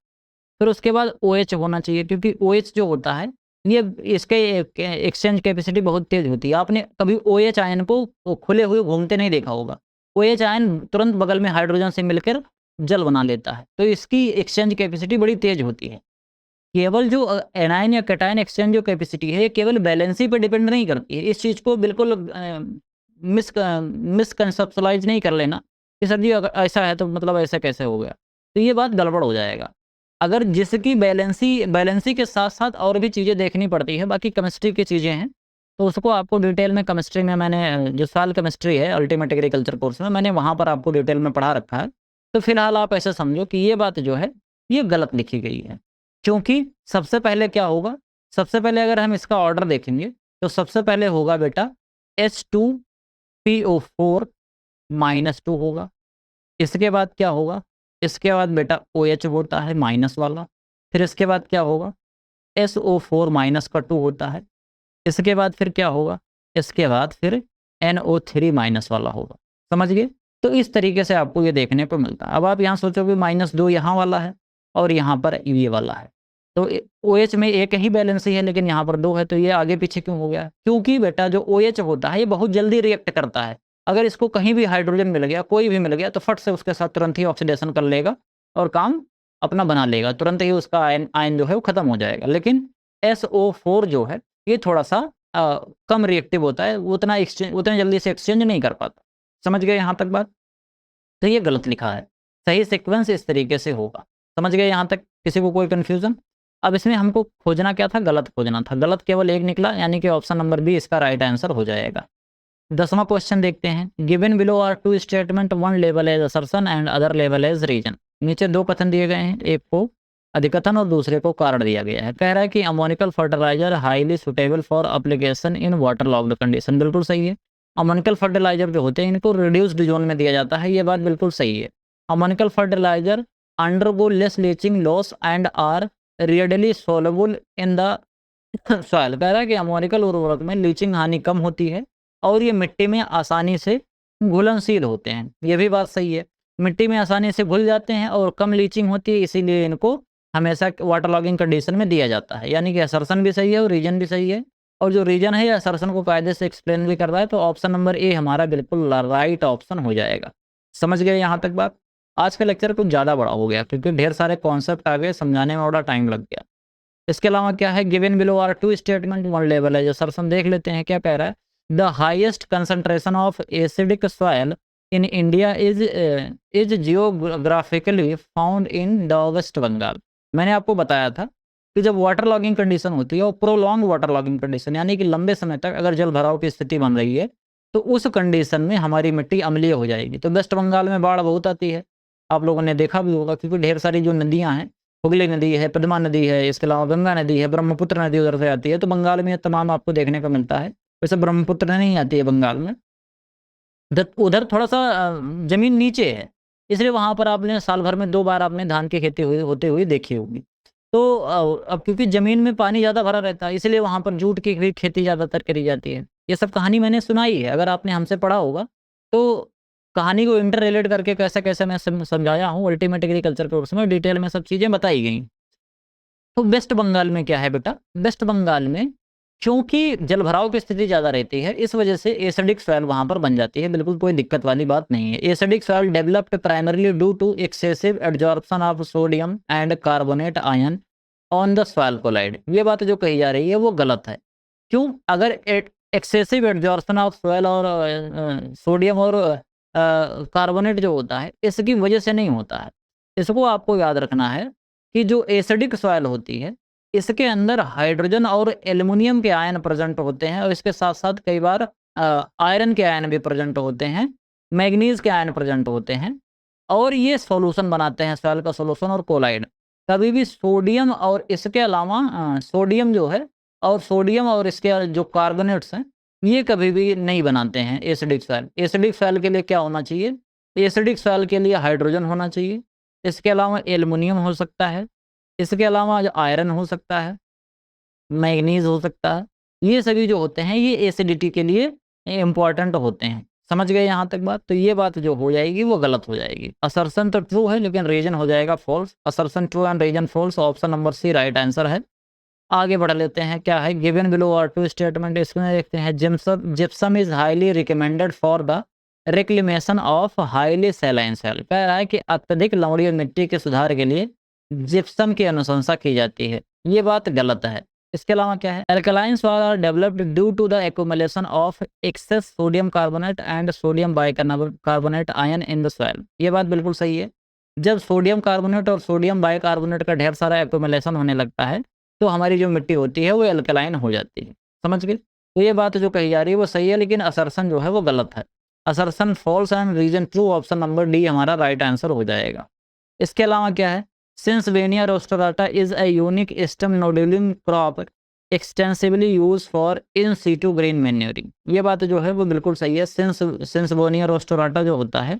फिर उसके बाद OH होना चाहिए, क्योंकि OH जो होता है ये इसके एक्सचेंज कैपेसिटी बहुत तेज़ होती है। आपने कभी OH आयन को खुले हुए घूमते नहीं देखा होगा। OH आयन तुरंत बगल में हाइड्रोजन से मिलकर जल बना लेता है, तो इसकी एक्सचेंज कैपेसिटी बड़ी तेज़ होती है। केवल जो एनायन या कैटायन एक्सचेंज जो कैपेसिटी है, केवल बैलेंसी पे डिपेंड नहीं करती है। इस चीज़ को बिल्कुल मिसकंसेप्चुअलाइज़ नहीं कर लेना कि सर जी अगर ऐसा है तो मतलब ऐसा कैसे हो गया, तो ये बात गड़बड़ हो जाएगा। अगर जिसकी बैलेंसी के साथ-साथ और भी चीज़ें देखनी पड़ती है, बाकी केमिस्ट्री की चीज़ें हैं, तो उसको आपको डिटेल में केमिस्ट्री में मैंने जो साल केमिस्ट्री है अल्टीमेट एग्रीकल्चर कोर्स में, मैंने वहाँ पर आपको डिटेल में पढ़ा रखा है। तो फिलहाल आप ऐसा समझो कि ये बात जो है, ये गलत लिखी गई है। क्योंकि सबसे पहले क्या होगा, सबसे पहले अगर हम इसका ऑर्डर देखेंगे, तो सबसे पहले होगा बेटा H2PO4 -2 होगा। इसके बाद क्या होगा, इसके बाद बेटा OH होता है माइनस वाला। फिर इसके बाद क्या होगा, SO4 माइनस का 2 होता है। इसके बाद फिर क्या होगा, इसके बाद फिर NO3 माइनस वाला होगा। समझ गए? तो इस तरीके से आपको ये देखने को मिलता है। अब आप यहाँ सोचोगे -2 यहाँ वाला है और यहाँ पर ये वाला है, तो OH में एक ही बैलेंस ही है, लेकिन यहाँ पर 2 है, तो ये आगे पीछे क्यों हो गया? क्योंकि बेटा जो OH होता है ये बहुत जल्दी रिएक्ट करता है। अगर इसको कहीं भी हाइड्रोजन मिल गया, कोई भी मिल गया, तो फट से उसके साथ तुरंत ही ऑक्सीडेशन कर लेगा और काम अपना बना लेगा। तुरंत ही उसका आयन जो है वो खत्म हो जाएगा। लेकिन SO4 जो है ये थोड़ा-सा कम रिएक्टिव होता है, वो उतने जल्दी से एक्सचेंज नहीं कर पाता। समझ गए यहाँ तक बात? तो ये गलत लिखा है। सही सीक्वेंस इस तरीके से होगा। समझ गए यहाँ तक? किसी को कोई कन्फ्यूज़न? अब इसमें हमको खोजना क्या था? गलत खोजना था। गलत केवल 1 निकला, यानी कि ऑप्शन नंबर बी इसका राइट आंसर हो जाएगा। 10वां क्वेश्चन देखते हैं। Given below are 2 statement, one label as assertion and other label as reason. नीचे 2 कथन दिए गए हैं, एक को अधिकथन और दूसरे को कारण दिया गया है। कह रहा है कि ammoniacal fertiliser highly suitable for application in water logged condition. बिल्कुल सही है। अमोनिकल फर्टिलाइजर जो होते हैं इनको रिड्यूस्ड जोन में दिया जाता है, ये बात बिल्कुल सही है। Ammoniacal fertiliser undergo less leaching loss and are readily soluble in the soil. कह रहा है कि अमोनिकल उर्वरक में लीचिंग हानि कम होती है और ये मिट्टी में आसानी से घुलनशील होते हैं। ये भी बात सही है। मिट्टी में आसानी से घुल जाते हैं और कम लीचिंग होती है, इसीलिए इनको हमेशा वाटर लॉगिंग कंडीशन में दिया जाता है। यानी कि असर्शन भी सही है और रीजन भी सही है, और जो रीजन है या असर्शन को कायदे से एक्सप्लेन भी कर रहा है, तो ऑप्शन नंबर ए हमारा बिल्कुल राइट ऑप्शन हो जाएगा। समझ गए यहाँ तक बात? आज का लेक्चर कुछ ज़्यादा बड़ा हो गया क्योंकि ढेर सारे कॉन्सेप्ट आ गए, समझाने में बड़ा टाइम लग गया। इसके अलावा क्या है, given below are 2 statement, one level है। जो असर्शन देख लेते हैं, क्या कह रहा है, the highest concentration of acidic soil in India is geographically found in the West Bengal. मैंने आपको बताया था कि जब वाटर लॉगिंग कंडीशन होती है और प्रोलॉन्ग वाटर लॉगिंग कंडीशन, यानी कि लंबे समय तक अगर जल भराव की स्थिति बन रही है, तो उस कंडीशन में हमारी मिट्टी अम्लीय हो जाएगी। तो वेस्ट बंगाल में बाढ़ बहुत आती है, आप लोगों ने देखा भी होगा, क्योंकि ढेर सारी जो नदियाँ हैं, हुगली नदी है, पद्मा नदी है, इसके अलावा गंगा नदी है, ब्रह्मपुत्र नदी उधर से आती है, तो बंगाल में ये तमाम आपको देखने को मिलता है। वैसे ब्रह्मपुत्र नहीं आती है बंगाल में, उधर थोड़ा-सा ज़मीन नीचे है, इसलिए वहाँ पर आपने साल भर में 2 बार आपने धान की खेती होते हुए देखी होगी। तो अब क्योंकि ज़मीन में पानी ज़्यादा भरा रहता है, इसलिए वहाँ पर जूट की भी खेती ज़्यादातर करी जाती है। ये सब कहानी मैंने सुनाई है, अगर आपने हमसे पढ़ा होगा, तो कहानी को इंटर रिलेट करके कैसे-कैसे मैं समझाया हूँ, अल्टीमेट एग्रीकल्चर कोर्स में डिटेल में सब चीज़ें बताई गई। तो वेस्ट बंगाल में क्या है बेटा, वेस्ट बंगाल में क्योंकि जलभराव की स्थिति ज़्यादा रहती है, इस वजह से एसिडिक सॉइल वहाँ पर बन जाती है, बिल्कुल कोई दिक्कत वाली बात नहीं है। Acidic soil developed primarily due to excessive absorption of sodium and carbonate ion on the soil colloid. ये बात जो कही जा रही है वो गलत है। क्यों? अगर एक्सेसिव एब्जॉर्प्शन ऑफ सॉइल और सोडियम और कार्बोनेट जो होता है, इसकी वजह से नहीं होता है। इसको आपको याद रखना है कि जो एसिडिक सॉइल होती है, इसके अंदर हाइड्रोजन और एल्युमिनियम के आयन प्रेजेंट होते हैं और इसके साथ-साथ कई बार आयरन के आयन भी प्रेजेंट होते हैं, मैंगनीज़ के आयन प्रेजेंट होते हैं और ये सॉल्यूशन बनाते हैं सॉइल का सॉल्यूशन और कोलाइड। कभी भी सोडियम और इसके अलावा सोडियम जो है और सोडियम और इसके जो कार्बोनेट्स हैं, ये कभी भी नहीं बनाते हैं एसिडिक सॉइल। एसिडिक सॉइल के लिए क्या होना चाहिए? एसिडिक सॉइल के लिए हाइड्रोजन होना चाहिए, इसके अलावा एल्युमिनियम हो सकता है, इसके अलावा जो आयरन हो सकता है, मैंगनीज़ हो सकता है। ये सभी जो होते हैं ये एसिडिटी के लिए इम्पोर्टेंट होते हैं। समझ गए यहाँ तक बात? तो ये बात जो हो जाएगी वो गलत हो जाएगी। असर्शन तो ट्रू है लेकिन रीज़न हो जाएगा false. Assertion true and reason false, option number C right answer है। आगे बढ़ लेते हैं, क्या है? Given below are two statement, इसमें देखते हैं gypsum is highly recommended for the reclamation of highly saline soil. कह रहा है कि अत्यधिक लवणीय मिट्टी के सुधार के लिए जिप्सम की अनुशंसा की जाती है। ये बात गलत है। इसके अलावा क्या है? Alkaline soil are developed due to the accumulation of excess sodium carbonate and sodium bicarbonate ion in the soil. ये बात बिल्कुल सही है। जब सोडियम कार्बोनेट और सोडियम बाइकार्बोनेट का ढेर सारा एक्युमुलेशन होने लगता है, तो हमारी जो मिट्टी होती है वो अल्कलाइन हो जाती है। समझ गए? तो ये बात जो कही जा रही है वो सही है, लेकिन असर्शन जो है वो गलत है। Assertion false and reason true, option number D हमारा राइट आंसर हो जाएगा। इसके अलावा क्या है? सिंस वेनिया rostrata is a unique stem nodulating crop extensively use for in situ green manuring. ये बात जो है वो बिल्कुल सही है। सिंस वेनिया रोस्टराटा जो होता है,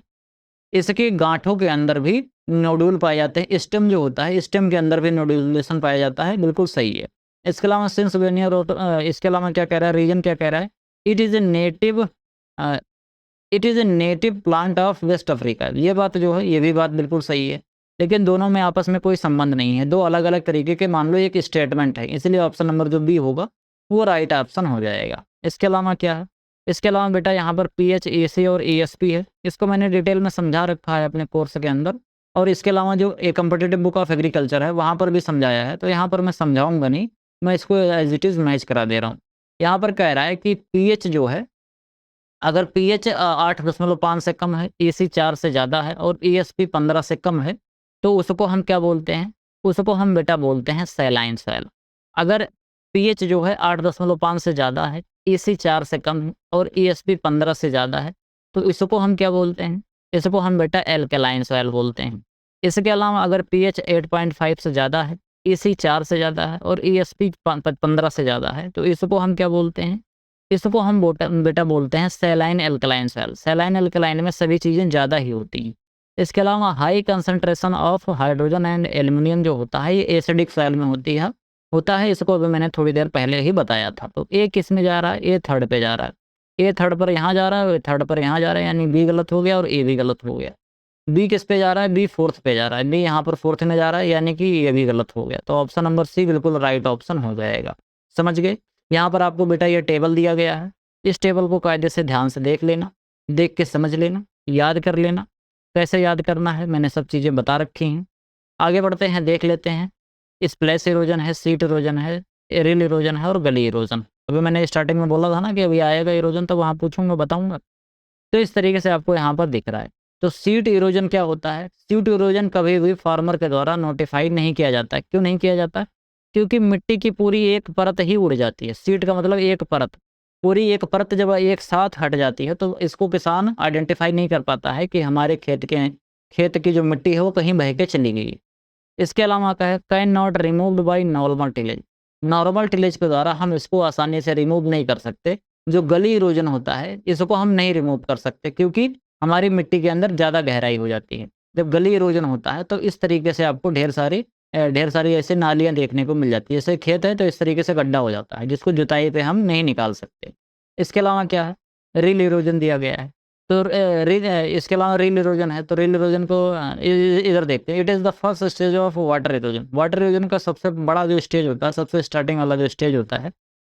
इसके गांठों के अंदर भी नोडुल पाए जाते हैं। स्टेम जो होता है, स्टेम के अंदर भी नोडुलेशन पाया जाता है, बिल्कुल सही है। इसके अलावा सिंस वेनिया इसके अलावा क्या कह रहा है? रीजन क्या कह रहा है? It is a native plant of West Africa. ये बात जो है ये भी बात बिल्कुल सही है, लेकिन दोनों में आपस में कोई संबंध नहीं है। दो अलग-अलग तरीके के, मान लो एक स्टेटमेंट है, इसलिए ऑप्शन नंबर जो बी होगा वो राइट ऑप्शन हो जाएगा। इसके अलावा क्या है? इसके अलावा बेटा यहाँ पर पीएच, एसी और एएसपी है। इसको मैंने डिटेल में समझा रखा है अपने कोर्स के अंदर, और इसके अलावा जो ए कॉम्पिटिटिव बुक ऑफ एग्रीकल्चर है वहाँ पर भी समझाया है, तो यहाँ पर मैं समझाऊंगा नहीं, मैं इसको एज इट इज़ मैच करा दे रहा हूँ। यहाँ पर कह रहा है कि पीएच जो है, अगर पीएच 8.5 से कम है, एसी 4 से ज़्यादा है और ईएसपी 15 से कम है, तो उसको हम क्या बोलते हैं? उसको हम बेटा बोलते हैं सैलाइन सॉइल। अगर पीएच जो है 8.5 से ज़्यादा है, एसी 4 से कम है और ईएसपी 15 से ज़्यादा है, तो इसको हम क्या बोलते हैं? इसको हम बेटा एल्कलाइन सॉइल बोलते हैं। इसके अलावा अगर पीएच 8.5 से ज़्यादा है, एसी 4 से ज़्यादा है और ईएसपी 15 से ज़्यादा है, तो इसको हम क्या बोलते हैं? इसको हम बेटा बोलते हैं saline alkaline soil. Saline alkaline में सभी चीज़ें ज़्यादा ही होती हैं। इसके अलावा high concentration of hydrogen and aluminium जो होता है, ये एसिडिक सॉइल में होता है। इसको अभी मैंने थोड़ी देर पहले ही बताया था। तो ए किस में जा रहा है? ए थर्ड पे जा रहा है। ए थर्ड पर यहाँ जा रहा है, ए थर्ड पर यहाँ जा रहा है, यानी बी गलत हो गया और ए भी गलत हो गया। बी किस पे जा रहा है? बी फोर्थ पे जा रहा है। बी यहाँ पर फोर्थ में जा रहा है, यानी कि ये भी गलत हो गया। तो ऑप्शन नंबर सी बिल्कुल राइट ऑप्शन हो जाएगा। समझ गए? यहाँ पर आपको बेटा ये टेबल दिया गया है, इस टेबल को कायदे से ध्यान से देख लेना, देख के समझ लेना, याद कर लेना। कैसे याद करना है मैंने सब चीज़ें बता रखी हैं। आगे बढ़ते हैं, देख लेते हैं। स्प्लैश इरोजन है, सीट इरोजन है, एरियल इरोजन है और गली इरोजन। अभी मैंने स्टार्टिंग में बोला था ना कि अभी आएगा इरोजन, तो वहाँ पूछूंगा, बताऊंगा। तो इस तरीके से आपको यहाँ पर दिख रहा है। तो सीट इरोजन क्या होता है? सीट इरोजन कभी भी फार्मर के द्वारा नोटिफाइड नहीं किया जाता है। क्यों नहीं किया जाता? क्योंकि मिट्टी की पूरी एक परत ही उड़ जाती है। सीट का मतलब एक परत, पूरी एक परत जब एक साथ हट जाती है तो इसको किसान आइडेंटिफाई नहीं कर पाता है कि हमारे खेत की जो मिट्टी है वो कहीं बह के चली गई है। इसके अलावा क्या है, can not removed by normal tillage. Normal tillage के द्वारा हम इसको आसानी से रिमूव नहीं कर सकते। जो गली इरोजन होता है इसको हम नहीं रिमूव कर सकते क्योंकि हमारी मिट्टी के अंदर ज़्यादा गहराई हो जाती है। जब गली इरोजन होता है तो इस तरीके से आपको ढेर सारी ऐसे नालियाँ देखने को मिल जाती है। जैसे खेत है तो इस तरीके से गड्ढा हो जाता है जिसको जुताई पे हम नहीं निकाल सकते। इसके अलावा क्या है, रील इरोजन दिया गया है। तो इसके अलावा रील इरोजन है, तो रील इरोजन को इधर देखते हैं। It is the first stage of water erosion. Water erosion का सबसे बड़ा जो स्टेज होता है, सबसे स्टार्टिंग वाला जो स्टेज होता है,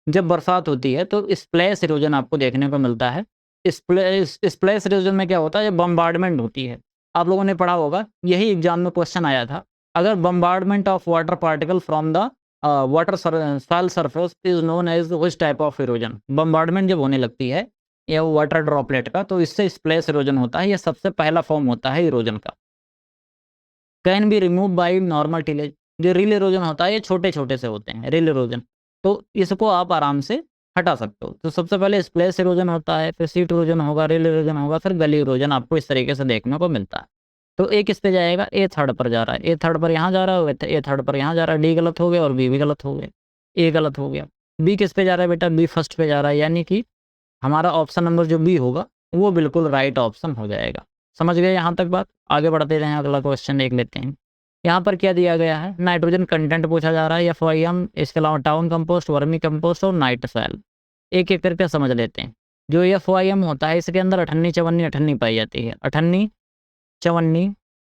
जब बरसात होती है तो स्प्लैश इरोजन आपको देखने को मिलता है। स्प्लैश इरोजन में क्या होता है, जब बम्बार्डमेंट होती है। आप लोगों ने पढ़ा होगा, यही एग्जाम में क्वेश्चन आया था। अगर bombardment of water particle from the water soil surface is known as which type of erosion. Bombardment जब होने लगती है या वाटर ड्रॉपलेट का, तो इससे स्प्लैश इरोजन होता है। यह सबसे पहला फॉर्म होता है इरोजन का। Can be remove by normal tillage. जो रील इरोजन होता है ये छोटे छोटे से होते हैं रील इरोजन, तो इसको आप आराम से हटा सकते हो। तो सबसे पहले स्प्लैश इरोजन होता है, फिर सीट इरोजन होगा, रील इरोजन होगा, फिर गली इरोजन आपको इस तरीके से देखने को मिलता है। तो ए किस पे जाएगा, ए थर्ड पर जा रहा है। ए थर्ड पर यहाँ जा रहा है, ए थर्ड पर यहाँ जा रहा है। डी गलत हो गया और बी भी गलत हो गया, ए गलत हो गया। बी किस पे जा रहा है बेटा, बी फर्स्ट पे जा रहा है, यानी कि हमारा ऑप्शन नंबर जो बी होगा वो बिल्कुल राइट ऑप्शन हो जाएगा। समझ गए यहाँ तक बात। आगे बढ़ते रहें, अगला क्वेश्चन देख लेते हैं। यहाँ पर क्या दिया गया है, नाइट्रोजन कंटेंट पूछा जा रहा है, FYM, इसके अलावा टाउन कंपोस्ट, वर्मी कंपोस्ट और नाइट सॉइल। एक एक करके समझ लेते हैं। जो FYM होता है इसके अंदर अठन्नी चवन्नी अठन्नी पाई जाती है। अठन्नी चवन्नी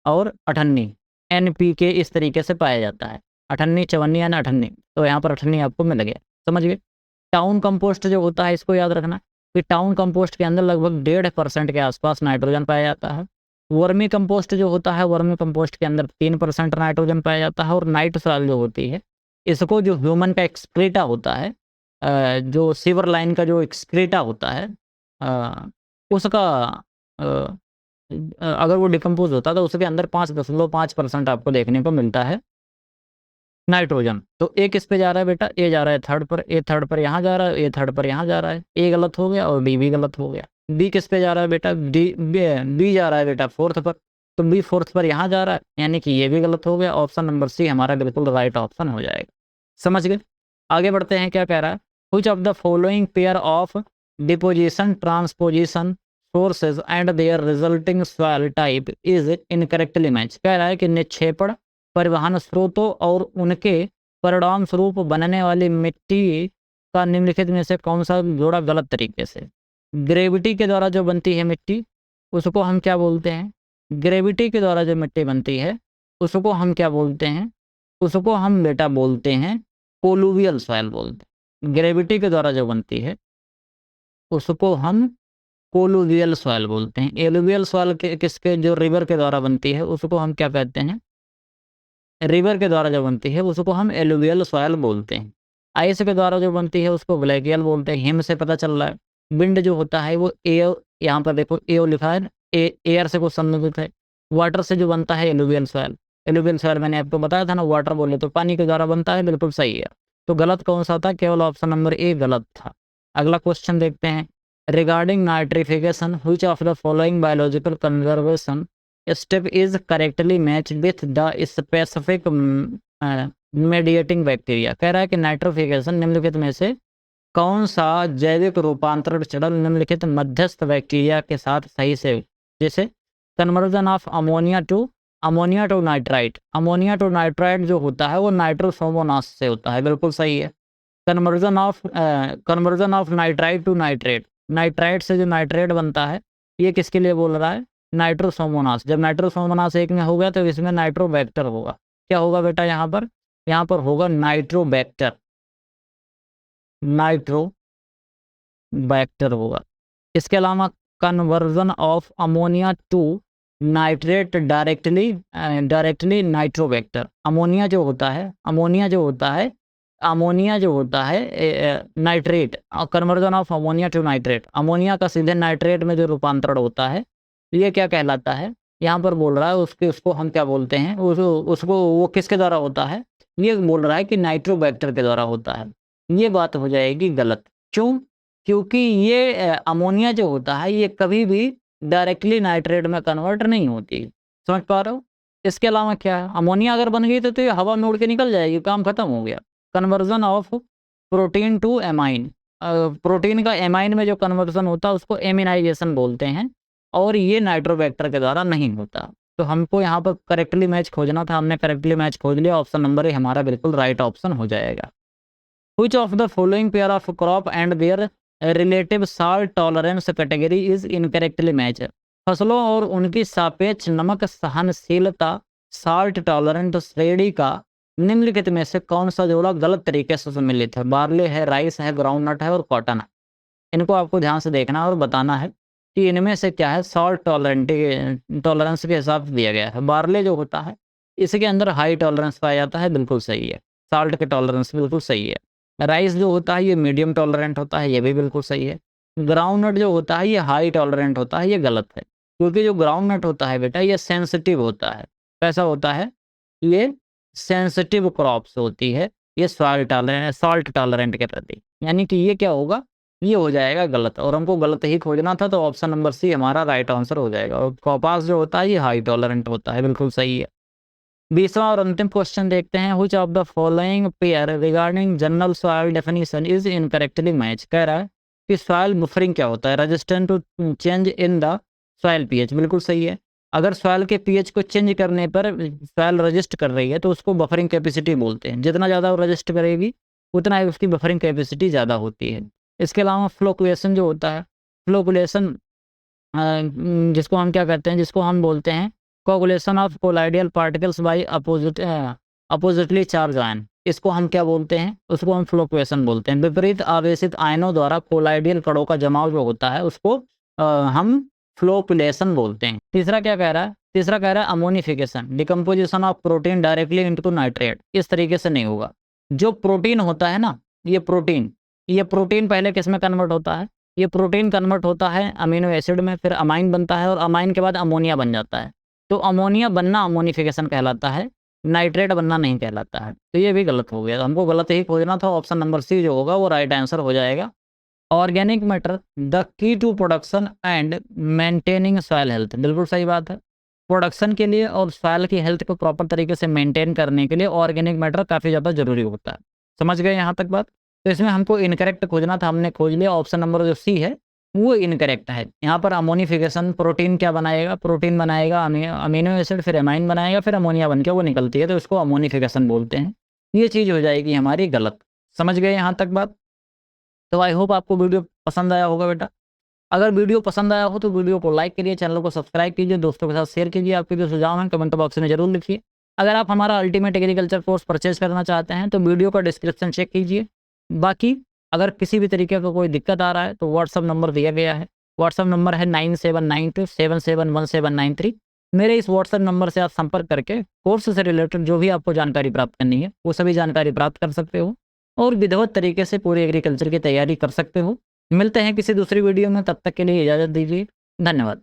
और अठन्नी NPK इस तरीके से पाया जाता है। अठन्नी चवन्नी यानी अठन्नी, तो यहाँ पर अठन्नी आपको मिल गया। समझ गए। टाउन कंपोस्ट जो होता है इसको याद रखना कि टाउन कंपोस्ट के अंदर लगभग 1.5% के आसपास नाइट्रोजन पाया जाता है। वर्मी कंपोस्ट जो होता है, वर्मी कंपोस्ट के अंदर 3% नाइट्रोजन पाया जाता है। और नाइट सॉइल जो होती है, इसको जो ह्यूमन का एक्सक्रीटा होता है, जो सीवर लाइन का जो एक्सक्रीटा होता है, उसका अगर वो डिकम्पोज होता है तो उसके अंदर 5.5% आपको देखने को मिलता है नाइट्रोजन। तो ए किस पे जा रहा है बेटा, ए जा रहा है थर्ड पर। ए थर्ड पर यहाँ जा रहा है, ए थर्ड पर यहाँ जा रहा है। ए गलत हो गया और बी भी गलत हो गया। बी किस पे जा रहा है बेटा, बी जा रहा है बेटा फोर्थ पर। तो बी फोर्थ पर यहाँ जा रहा है, यानी कि ये भी गलत हो गया। ऑप्शन नंबर सी हमारा बिल्कुल राइट ऑप्शन हो जाएगा। समझ गए। आगे बढ़ते हैं, क्या कह रहा है, which of the following pair of deposition transposition sources and their resulting soil type is incorrectly match. कह रहा है कि निक्षेपण, परिवहन स्रोतों और उनके परिणाम स्वरूप बनने वाली मिट्टी का निम्नलिखित में से कौन सा जोड़ा गलत तरीके से। ग्रेविटी के द्वारा जो बनती है मिट्टी उसको हम क्या बोलते हैं, ग्रेविटी के द्वारा जो मिट्टी बनती है उसको हम क्या बोलते हैं, उसको हम बेटा बोलते हैं कोलुवियल सॉइल बोलते हैं। ग्रेविटी के द्वारा जो बनती है उसको हम कोलुवियल सॉइल बोलते हैं। एलुवियल सॉइल किसके, जो रिवर के द्वारा बनती है उसको हम क्या कहते हैं, रिवर के द्वारा जो बनती है उसको हम एलुवियल सॉइल बोलते हैं। आइस के द्वारा जो बनती है उसको ग्लेशियल बोलते हैं। हिम से पता चल रहा है। विंड जो होता है वो एयर, यहाँ पर देखो एओ लिखा है, एयर से कुछ संबंधित है। वाटर से जो बनता है एलुवियल सॉइल। एलुवियल सॉइल मैंने आपको बताया था ना, वाटर बोले तो पानी के द्वारा बनता है, बिल्कुल सही है। तो गलत कौन सा था, केवल ऑप्शन नंबर ए गलत था। अगला क्वेश्चन देखते हैं। Regarding nitrification which of the following biological conservation step is correctly match with the specific mediating bacteria. कह रहा है कि नाइट्रोफिकेशन निम्नलिखित में से कौन सा जैविक रूपांतरण चरण निम्नलिखित मध्यस्थ बैक्टीरिया के साथ सही से, जैसे conversion of ammonia to nitrite. Ammonia to nitrite जो होता है वो नाइट्रोसोमोनास से होता है, बिल्कुल सही है। Conversion of nitrite to nitrate, nitrite से जो नाइट्रेट बनता है ये किसके लिए बोल रहा है, नाइट्रोसोमोनास। जब नाइट्रोसोमोनास एक में हो गया तो इसमें नाइट्रोबैक्टर होगा। क्या होगा बेटा यहाँ पर होगा नाइट्रोबैक्टर होगा। इसके अलावा conversion of ammonia to nitrate directly nitrobacter. Ammonia जो होता है nitrate, conversion of ammonia to nitrate, ammonia का सीधे नाइट्रेट में जो रूपांतरण होता है ये क्या कहलाता है, यहाँ पर बोल रहा है उसको हम क्या बोलते हैं, उसको वो किसके द्वारा होता है, ये बोल रहा है कि नाइट्रोबैक्टर के द्वारा होता है। ये बात हो जाएगी गलत। क्यों? क्योंकि ये अमोनिया जो होता है ये कभी भी डायरेक्टली नाइट्रेट में कन्वर्ट नहीं होती। समझ पा रहे हो? इसके अलावा क्या है, अमोनिया अगर बन गई तो ये हवा में उड़ के निकल जाएगी, काम खत्म हो गया। Conversion of protein to amine, protein का एमाइन में जो कन्वर्जन होता है उसको एमिनाइजेशन बोलते हैं, और ये नाइट्रोबैक्टर के द्वारा नहीं होता। तो हमको यहाँ पर करेक्टली मैच खोजना था, हमने करेक्टली मैच खोज लिया, ऑप्शन नंबर ए हमारा बिल्कुल राइट ऑप्शन हो जाएगा। Which of the following pair of crop and their relative salt tolerance category is incorrectly matched? फसलों और उनकी सापेक्ष नमक सहनशीलता साल्ट टॉलरेंट श्रेणी का निम्नलिखित में से कौन सा जोड़ा गलत तरीके से सम्मिलित है? बार्ले है, राइस है, ग्राउंडनट है और कॉटन है। इनको आपको ध्यान से देखना और बताना है कि इनमें से क्या है सॉल्ट टॉलरेंस के हिसाब से दिया गया है। बार्ले जो होता है इसके अंदर हाई टॉलरेंस पाया जाता है, बिल्कुल सही है। साल्ट के टॉलरेंस बिल्कुल सही है। राइस जो होता है ये मीडियम टॉलरेंट होता है, ये भी बिल्कुल सही है। ग्राउंडनट जो होता है ये हाई टॉलरेंट होता है, ये गलत है। क्योंकि जो ग्राउंडनट होता है बेटा ये सेंसिटिव होता है। कैसा होता है? ये सेंसिटिव क्रॉप्स होती है, ये सॉल्ट टॉलरेंट के प्रति। यानी कि ये क्या होगा, ये हो जाएगा गलत, और हमको गलत ही खोजना था, तो ऑप्शन नंबर सी हमारा राइट आंसर हो जाएगा। और कपास जो होता है ये हाई टॉलरेंट होता है, बिल्कुल सही है। 20वां और अंतिम क्वेश्चन देखते हैं। Which of the following pair regarding general soil definition is incorrectly match? कह रहा है कि सॉइल बफरिंग क्या होता है, resistant to change in the soil pH, बिल्कुल सही है। अगर सॉइल के पीएच को चेंज करने पर सॉइल रजिस्ट कर रही है तो उसको बफरिंग कैपेसिटी बोलते हैं। जितना ज़्यादा वो रजिस्ट करेगी उतना ही उसकी बफरिंग कैपेसिटी ज़्यादा होती है। इसके अलावा फ्लोकुलेशन जो होता है, फ्लोकुलेशन जिसको हम क्या कहते हैं, जिसको हम बोलते हैं coagulation of colloidal particles by oppositely charge ion, इसको हम क्या बोलते हैं, उसको हम फ्लोकुलेशन बोलते हैं। विपरीत आवेशित आयनों द्वारा कोलाइडियल कणों का जमाव जो होता है उसको हम फ्लोकुलेशन बोलते हैं। तीसरा क्या कह रहा है? तीसरा कह रहा है ammonification, decomposition of protein directly into nitrate. इस तरीके से नहीं होगा। जो प्रोटीन होता है ना, ये प्रोटीन पहले किस में कन्वर्ट होता है? ये प्रोटीन कन्वर्ट होता है अमीनो एसिड में, फिर अमाइन बनता है और अमाइन के बाद अमोनिया बन जाता है। तो अमोनिया बनना अमोनिफिकेशन कहलाता है, नाइट्रेट बनना नहीं कहलाता है। तो ये भी गलत हो गया, तो हमको गलत ही खोजना था। ऑप्शन नंबर सी जो होगा वो राइट आंसर हो जाएगा। Organic matter the key to production and maintaining soil health, बिल्कुल सही बात है। प्रोडक्शन के लिए और सॉइल की हेल्थ को प्रॉपर तरीके से मेंटेन करने के लिए ऑर्गेनिक मैटर काफ़ी ज़्यादा जरूरी होता है। समझ गए यहाँ तक बात? तो इसमें हमको इनकरेक्ट खोजना था, हमने खोज लिया। ऑप्शन नंबर जो सी है वो इनकरेक्ट है। यहाँ पर अमोनिफिकेशन प्रोटीन क्या बनाएगा? प्रोटीन बनाएगा अमीनो एसिड, फिर एमाइन बनाएगा, फिर अमोनिया बन के वो निकलती है, तो इसको अमोनिफिकेशन बोलते हैं। ये चीज़ हो जाएगी हमारी गलत। समझ गए यहाँ तक बात? तो आई होप आपको वीडियो पसंद आया होगा बेटा। अगर वीडियो पसंद आया हो तो वीडियो को लाइक करिए, चैनल को सब्सक्राइब कीजिए, दोस्तों के साथ शेयर कीजिए। आपके जो सुझाव हैं कमेंट बॉक्स में जरूर लिखिए। अगर आप हमारा अल्टीमेट एग्रीकल्चर कोर्स परचेज करना चाहते हैं तो वीडियो का डिस्क्रिप्शन चेक कीजिए। बाकी अगर किसी भी तरीके का कोई दिक्कत आ रहा है तो व्हाट्सअप नंबर दिया गया है। व्हाट्सअप नंबर है 9792771793। मेरे इस व्हाट्सअप नंबर से आप संपर्क करके कोर्स से रिलेटेड जो भी आपको जानकारी प्राप्त करनी है वो सभी जानकारी प्राप्त कर सकते हो और विधिवत तरीके से पूरी एग्रीकल्चर की तैयारी कर सकते हो। मिलते हैं किसी दूसरी वीडियो में, तब तक के लिए इजाज़त दीजिए। धन्यवाद।